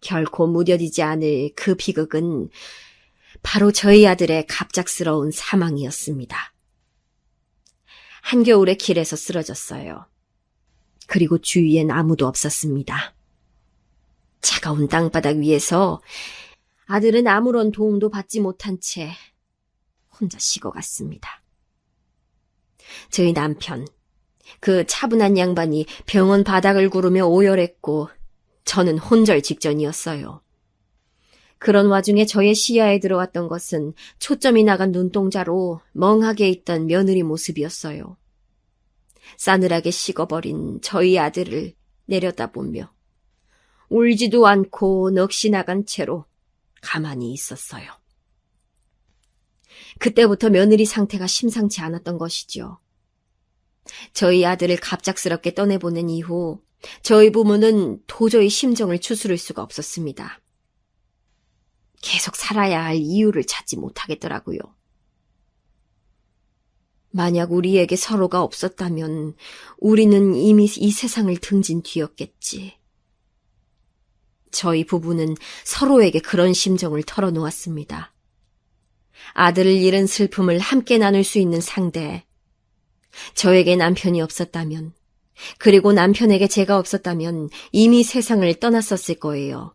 결코 무뎌지지 않을 그 비극은 바로 저희 아들의 갑작스러운 사망이었습니다. 한겨울에 길에서 쓰러졌어요. 그리고 주위엔 아무도 없었습니다. 차가운 땅바닥 위에서 아들은 아무런 도움도 받지 못한 채 혼자 식어갔습니다. 저희 남편, 그 차분한 양반이 병원 바닥을 구르며 오열했고 저는 혼절 직전이었어요. 그런 와중에 저의 시야에 들어왔던 것은 초점이 나간 눈동자로 멍하게 있던 며느리 모습이었어요. 싸늘하게 식어버린 저희 아들을 내려다보며 울지도 않고 넋이 나간 채로 가만히 있었어요. 그때부터 며느리 상태가 심상치 않았던 것이죠. 저희 아들을 갑작스럽게 떠내보낸 이후 저희 부모는 도저히 심정을 추스를 수가 없었습니다. 계속 살아야 할 이유를 찾지 못하겠더라고요. 만약 우리에게 서로가 없었다면 우리는 이미 이 세상을 등진 뒤였겠지. 저희 부부는 서로에게 그런 심정을 털어놓았습니다. 아들을 잃은 슬픔을 함께 나눌 수 있는 상대, 저에게 남편이 없었다면, 그리고 남편에게 제가 없었다면 이미 세상을 떠났었을 거예요.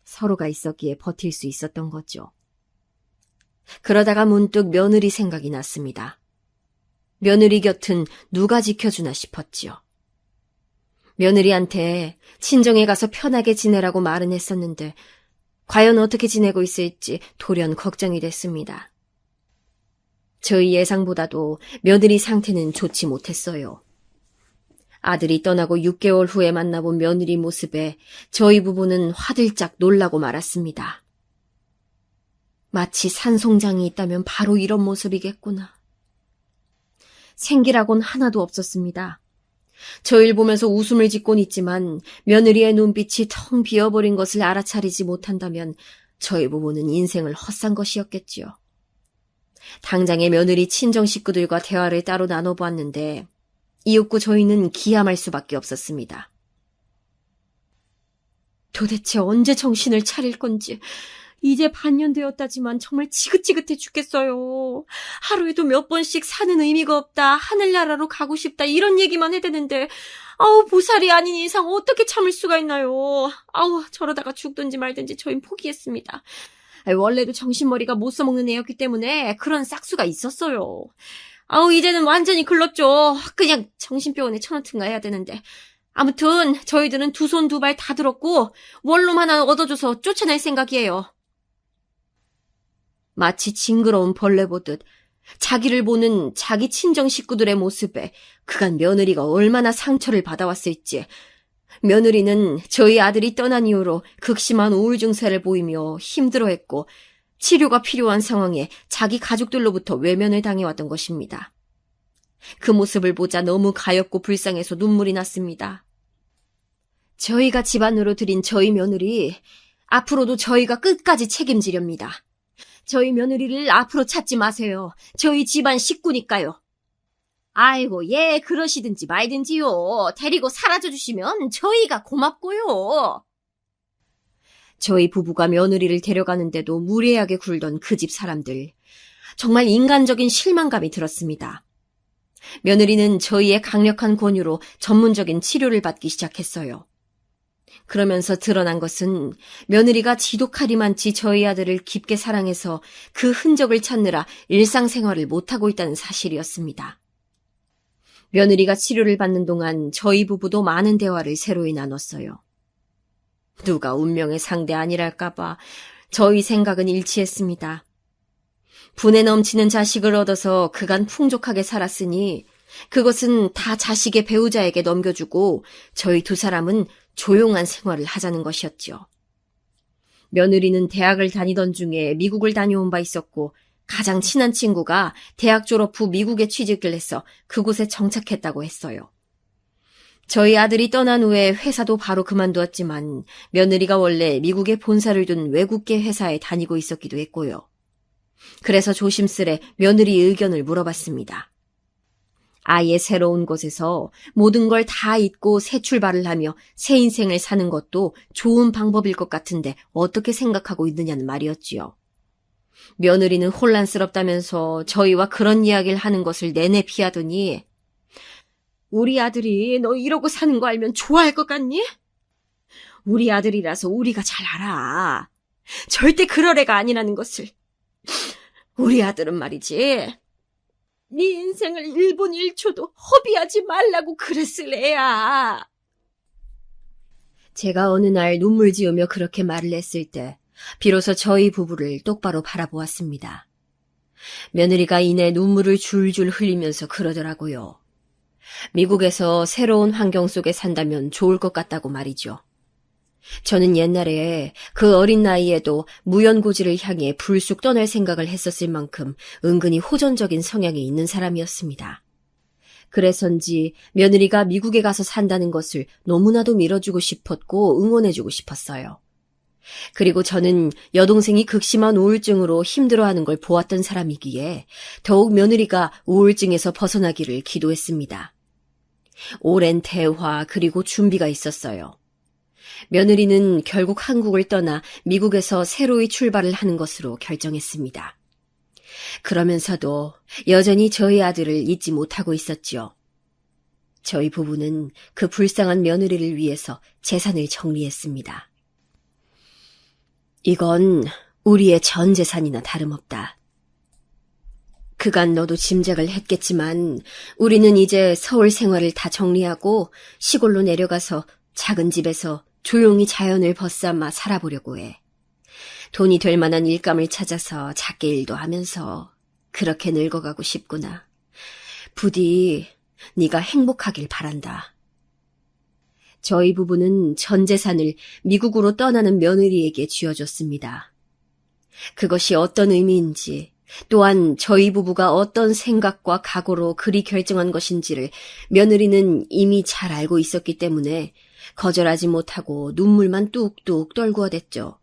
서로가 있었기에 버틸 수 있었던 거죠. 그러다가 문득 며느리 생각이 났습니다. 며느리 곁은 누가 지켜주나 싶었지요. 며느리한테 친정에 가서 편하게 지내라고 말은 했었는데 과연 어떻게 지내고 있을지 돌연 걱정이 됐습니다. 저희 예상보다도 며느리 상태는 좋지 못했어요. 아들이 떠나고 6개월 후에 만나본 며느리 모습에 저희 부부는 화들짝 놀라고 말았습니다. 마치 산송장이 있다면 바로 이런 모습이겠구나. 생기라곤 하나도 없었습니다. 저희를 보면서 웃음을 짓곤 있지만 며느리의 눈빛이 텅 비어버린 것을 알아차리지 못한다면 저희 부부는 인생을 헛산 것이었겠지요. 당장의 며느리 친정 식구들과 대화를 따로 나눠보았는데 이윽고 저희는 기함할 수밖에 없었습니다. 도대체 언제 정신을 차릴 건지 이제 반년 되었다지만 정말 지긋지긋해 죽겠어요. 하루에도 몇 번씩 사는 의미가 없다, 하늘나라로 가고 싶다 이런 얘기만 해대는데 보살이 아닌 이상 어떻게 참을 수가 있나요. 저러다가 죽든지 말든지 저희는 포기했습니다. 원래도 정신머리가 못 써먹는 애였기 때문에 그런 싹수가 있었어요. 이제는 완전히 글렀죠. 그냥 정신병원에 쳐넣든가 해야 되는데. 아무튼 저희들은 두 손 두 발 다 들었고 원룸 하나 얻어줘서 쫓아낼 생각이에요. 마치 징그러운 벌레 보듯 자기를 보는 자기 친정 식구들의 모습에 그간 며느리가 얼마나 상처를 받아왔을지, 며느리는 저희 아들이 떠난 이후로 극심한 우울 증세를 보이며 힘들어했고 치료가 필요한 상황에 자기 가족들로부터 외면을 당해왔던 것입니다. 그 모습을 보자 너무 가엾고 불쌍해서 눈물이 났습니다. 저희가 집안으로 들인 저희 며느리, 앞으로도 저희가 끝까지 책임지렵니다. 저희 며느리를 앞으로 찾지 마세요. 저희 집안 식구니까요. 아이고, 예, 그러시든지 말든지요. 데리고 사라져 주시면 저희가 고맙고요. 저희 부부가 며느리를 데려가는데도 무례하게 굴던 그 집 사람들. 정말 인간적인 실망감이 들었습니다. 며느리는 저희의 강력한 권유로 전문적인 치료를 받기 시작했어요. 그러면서 드러난 것은 며느리가 지독하리만치 저희 아들을 깊게 사랑해서 그 흔적을 찾느라 일상생활을 못하고 있다는 사실이었습니다. 며느리가 치료를 받는 동안 저희 부부도 많은 대화를 새로이 나눴어요. 누가 운명의 상대 아니랄까봐 저희 생각은 일치했습니다. 분에 넘치는 자식을 얻어서 그간 풍족하게 살았으니 그것은 다 자식의 배우자에게 넘겨주고 저희 두 사람은 조용한 생활을 하자는 것이었죠. 며느리는 대학을 다니던 중에 미국을 다녀온 바 있었고 가장 친한 친구가 대학 졸업 후 미국에 취직을 해서 그곳에 정착했다고 했어요. 저희 아들이 떠난 후에 회사도 바로 그만두었지만 며느리가 원래 미국에 본사를 둔 외국계 회사에 다니고 있었기도 했고요. 그래서 조심스레 며느리 의견을 물어봤습니다. 아예 새로운 곳에서 모든 걸 다 잊고 새 출발을 하며 새 인생을 사는 것도 좋은 방법일 것 같은데 어떻게 생각하고 있느냐는 말이었지요. 며느리는 혼란스럽다면서 저희와 그런 이야기를 하는 것을 내내 피하더니 우리 아들이 너 이러고 사는 거 알면 좋아할 것 같니? 우리 아들이라서 우리가 잘 알아. 절대 그럴 애가 아니라는 것을. 우리 아들은 말이지. 네 인생을 1분 1초도 허비하지 말라고 그랬을 애야. 제가 어느 날 눈물 지으며 그렇게 말을 했을 때 비로소 저희 부부를 똑바로 바라보았습니다. 며느리가 이내 눈물을 줄줄 흘리면서 그러더라고요. 미국에서 새로운 환경 속에 산다면 좋을 것 같다고 말이죠. 저는 옛날에 그 어린 나이에도 무연고지를 향해 불쑥 떠날 생각을 했었을 만큼 은근히 호전적인 성향이 있는 사람이었습니다. 그래서인지 며느리가 미국에 가서 산다는 것을 너무나도 밀어주고 싶었고 응원해주고 싶었어요. 그리고 저는 여동생이 극심한 우울증으로 힘들어하는 걸 보았던 사람이기에 더욱 며느리가 우울증에서 벗어나기를 기도했습니다. 오랜 대화 그리고 준비가 있었어요. 며느리는 결국 한국을 떠나 미국에서 새로이 출발을 하는 것으로 결정했습니다. 그러면서도 여전히 저희 아들을 잊지 못하고 있었지요. 저희 부부는 그 불쌍한 며느리를 위해서 재산을 정리했습니다. 이건 우리의 전 재산이나 다름없다. 그간 너도 짐작을 했겠지만 우리는 이제 서울 생활을 다 정리하고 시골로 내려가서 작은 집에서 조용히 자연을 벗삼아 살아보려고 해. 돈이 될 만한 일감을 찾아서 작게 일도 하면서 그렇게 늙어가고 싶구나. 부디 네가 행복하길 바란다. 저희 부부는 전 재산을 미국으로 떠나는 며느리에게 쥐어줬습니다. 그것이 어떤 의미인지 또한 저희 부부가 어떤 생각과 각오로 그리 결정한 것인지를 며느리는 이미 잘 알고 있었기 때문에 거절하지 못하고 눈물만 뚝뚝 떨구어댔죠.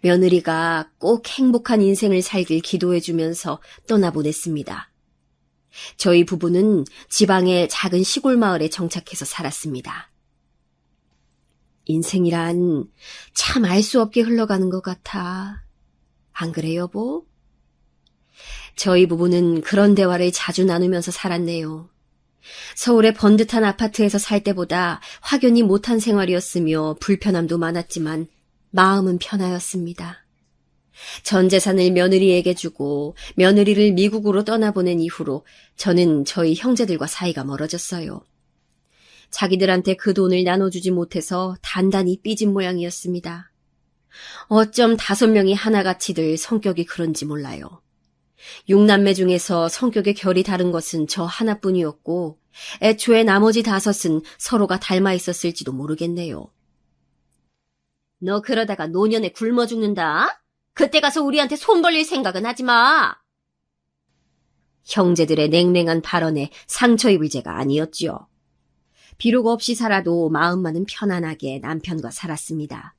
며느리가 꼭 행복한 인생을 살길 기도해주면서 떠나보냈습니다. 저희 부부는 지방의 작은 시골 마을에 정착해서 살았습니다. 인생이란 참 알 수 없게 흘러가는 것 같아. 안 그래, 여보? 저희 부부는 그런 대화를 자주 나누면서 살았네요. 서울의 번듯한 아파트에서 살 때보다 확연히 못한 생활이었으며 불편함도 많았지만 마음은 편하였습니다. 전 재산을 며느리에게 주고 며느리를 미국으로 떠나보낸 이후로 저는 저희 형제들과 사이가 멀어졌어요. 자기들한테 그 돈을 나눠주지 못해서 단단히 삐진 모양이었습니다. 어쩜 5명이 하나같이들 성격이 그런지 몰라요. 6남매 중에서 성격의 결이 다른 것은 저 하나뿐이었고 애초에 나머지 5은 서로가 닮아 있었을지도 모르겠네요. 너 그러다가 노년에 굶어 죽는다? 그때 가서 우리한테 손 벌릴 생각은 하지 마. 형제들의 냉랭한 발언에 상처 입을 죄가 아니었지요. 비록 없이 살아도 마음만은 편안하게 남편과 살았습니다.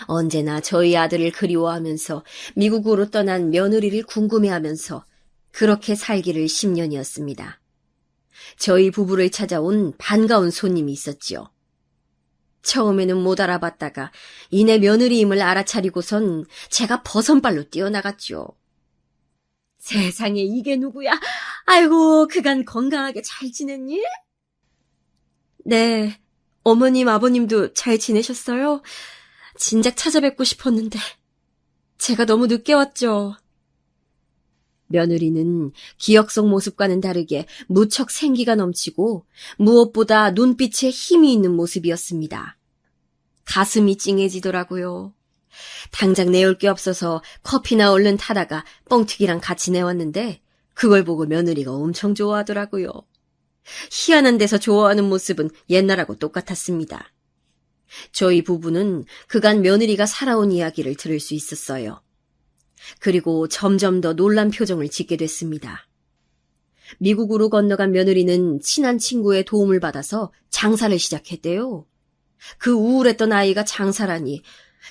언제나 저희 아들을 그리워하면서 미국으로 떠난 며느리를 궁금해하면서 그렇게 살기를 10년이었습니다. 저희 부부를 찾아온 반가운 손님이 있었지요. 처음에는 못 알아봤다가 이내 며느리임을 알아차리고선 제가 버선발로 뛰어나갔죠. 세상에 이게 누구야? 아이고, 그간 건강하게 잘 지냈니? 네, 어머님, 아버님도 잘 지내셨어요? 진작 찾아뵙고 싶었는데 제가 너무 늦게 왔죠. 며느리는 기억 속 모습과는 다르게 무척 생기가 넘치고 무엇보다 눈빛에 힘이 있는 모습이었습니다. 가슴이 찡해지더라고요. 당장 내올 게 없어서 커피나 얼른 타다가 뻥튀기랑 같이 내왔는데 그걸 보고 며느리가 엄청 좋아하더라고요. 희한한 데서 좋아하는 모습은 옛날하고 똑같았습니다. 저희 부부는 그간 며느리가 살아온 이야기를 들을 수 있었어요. 그리고 점점 더 놀란 표정을 짓게 됐습니다. 미국으로 건너간 며느리는 친한 친구의 도움을 받아서 장사를 시작했대요. 그 우울했던 아이가 장사라니,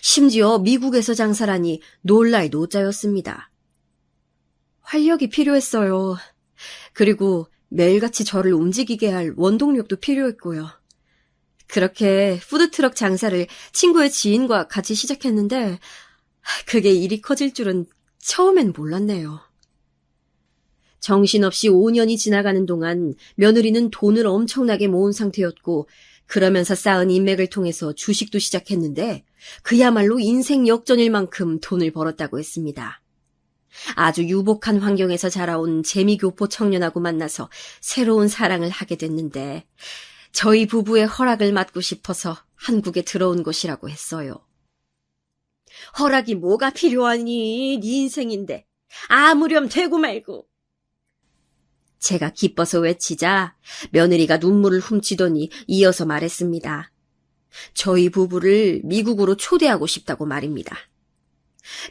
심지어 미국에서 장사라니 놀랄 노자였습니다. 활력이 필요했어요. 그리고 매일같이 저를 움직이게 할 원동력도 필요했고요. 그렇게 푸드트럭 장사를 친구의 지인과 같이 시작했는데 그게 일이 커질 줄은 처음엔 몰랐네요. 정신없이 5년이 지나가는 동안 며느리는 돈을 엄청나게 모은 상태였고 그러면서 쌓은 인맥을 통해서 주식도 시작했는데 그야말로 인생 역전일 만큼 돈을 벌었다고 했습니다. 아주 유복한 환경에서 자라온 재미교포 청년하고 만나서 새로운 사랑을 하게 됐는데 저희 부부의 허락을 받고 싶어서 한국에 들어온 것이라고 했어요. 허락이 뭐가 필요하니? 네 인생인데. 아무렴 되고 말고. 제가 기뻐서 외치자 며느리가 눈물을 훔치더니 이어서 말했습니다. 저희 부부를 미국으로 초대하고 싶다고 말입니다.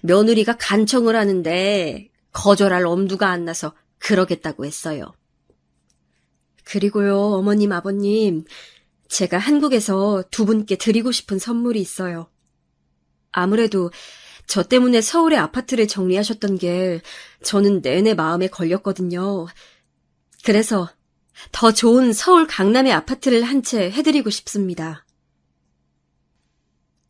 며느리가 간청을 하는데 거절할 엄두가 안 나서 그러겠다고 했어요. 그리고요, 어머님, 아버님, 제가 한국에서 두 분께 드리고 싶은 선물이 있어요. 아무래도 저 때문에 서울의 아파트를 정리하셨던 게 저는 내내 마음에 걸렸거든요. 그래서 더 좋은 서울 강남의 아파트를 한 채 해드리고 싶습니다.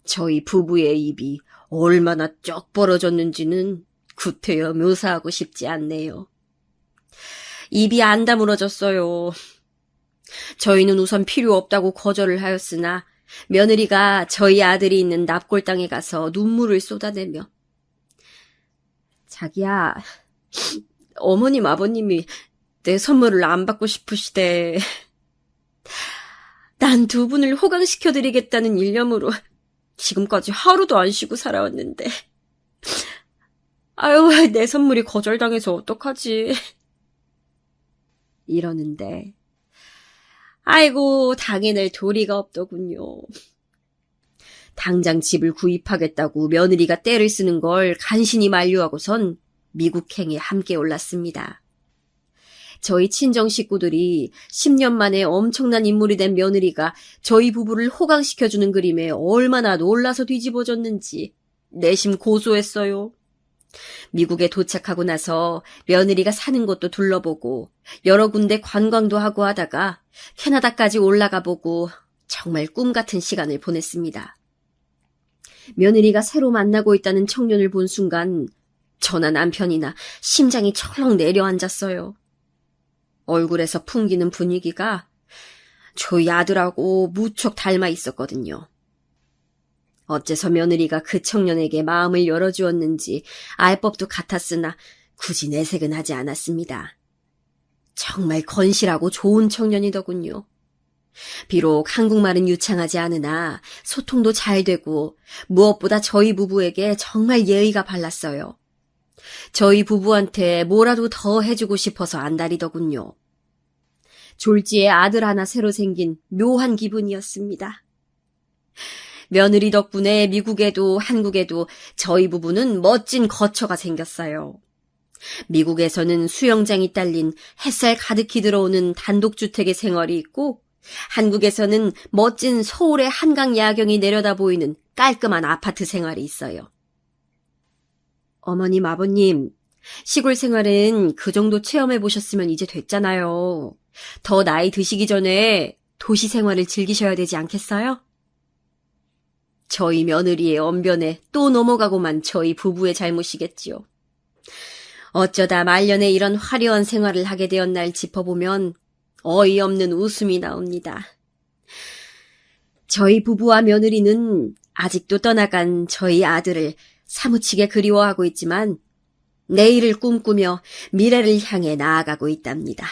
저희 부부의 입이 얼마나 쩍 벌어졌는지는 구태여 묘사하고 싶지 않네요. 입이 안 다물어졌어요. 저희는 우선 필요 없다고 거절을 하였으나 며느리가 저희 아들이 있는 납골당에 가서 눈물을 쏟아내며 자기야, 어머님 아버님이 내 선물을 안 받고 싶으시대. 난 두 분을 호강시켜드리겠다는 일념으로 지금까지 하루도 안 쉬고 살아왔는데 아유, 내 선물이 거절당해서 어떡하지? 이러는데 아이고, 당해낼 도리가 없더군요. 당장 집을 구입하겠다고 며느리가 떼를 쓰는 걸 간신히 만류하고선 미국행에 함께 올랐습니다. 저희 친정 식구들이 10년 만에 엄청난 인물이 된 며느리가 저희 부부를 호강시켜주는 그림에 얼마나 놀라서 뒤집어졌는지 내심 고소했어요. 미국에 도착하고 나서 며느리가 사는 곳도 둘러보고 여러 군데 관광도 하고 하다가 캐나다까지 올라가 보고 정말 꿈 같은 시간을 보냈습니다. 며느리가 새로 만나고 있다는 청년을 본 순간 저나 남편이나 심장이 철렁 내려앉았어요. 얼굴에서 풍기는 분위기가 저희 아들하고 무척 닮아 있었거든요. 어째서 며느리가 그 청년에게 마음을 열어주었는지 알 법도 같았으나 굳이 내색은 하지 않았습니다. 정말 건실하고 좋은 청년이더군요. 비록 한국말은 유창하지 않으나 소통도 잘 되고 무엇보다 저희 부부에게 정말 예의가 발랐어요. 저희 부부한테 뭐라도 더 해주고 싶어서 안달이더군요. 졸지에 아들 하나 새로 생긴 묘한 기분이었습니다. 며느리 덕분에 미국에도 한국에도 저희 부부는 멋진 거처가 생겼어요. 미국에서는 수영장이 딸린 햇살 가득히 들어오는 단독주택의 생활이 있고 한국에서는 멋진 서울의 한강 야경이 내려다 보이는 깔끔한 아파트 생활이 있어요. 어머님, 아버님, 시골 생활은 그 정도 체험해 보셨으면 이제 됐잖아요. 더 나이 드시기 전에 도시 생활을 즐기셔야 되지 않겠어요? 저희 며느리의 언변에 또 넘어가고만 저희 부부의 잘못이겠지요. 어쩌다 말년에 이런 화려한 생활을 하게 되었날 짚어보면 어이없는 웃음이 나옵니다. 저희 부부와 며느리는 아직도 떠나간 저희 아들을 사무치게 그리워하고 있지만 내일을 꿈꾸며 미래를 향해 나아가고 있답니다.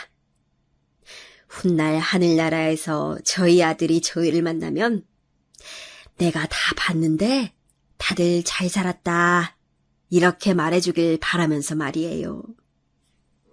훗날 하늘나라에서 저희 아들이 저희를 만나면 내가 다 봤는데 다들 잘 살았다 이렇게 말해주길 바라면서 말이에요.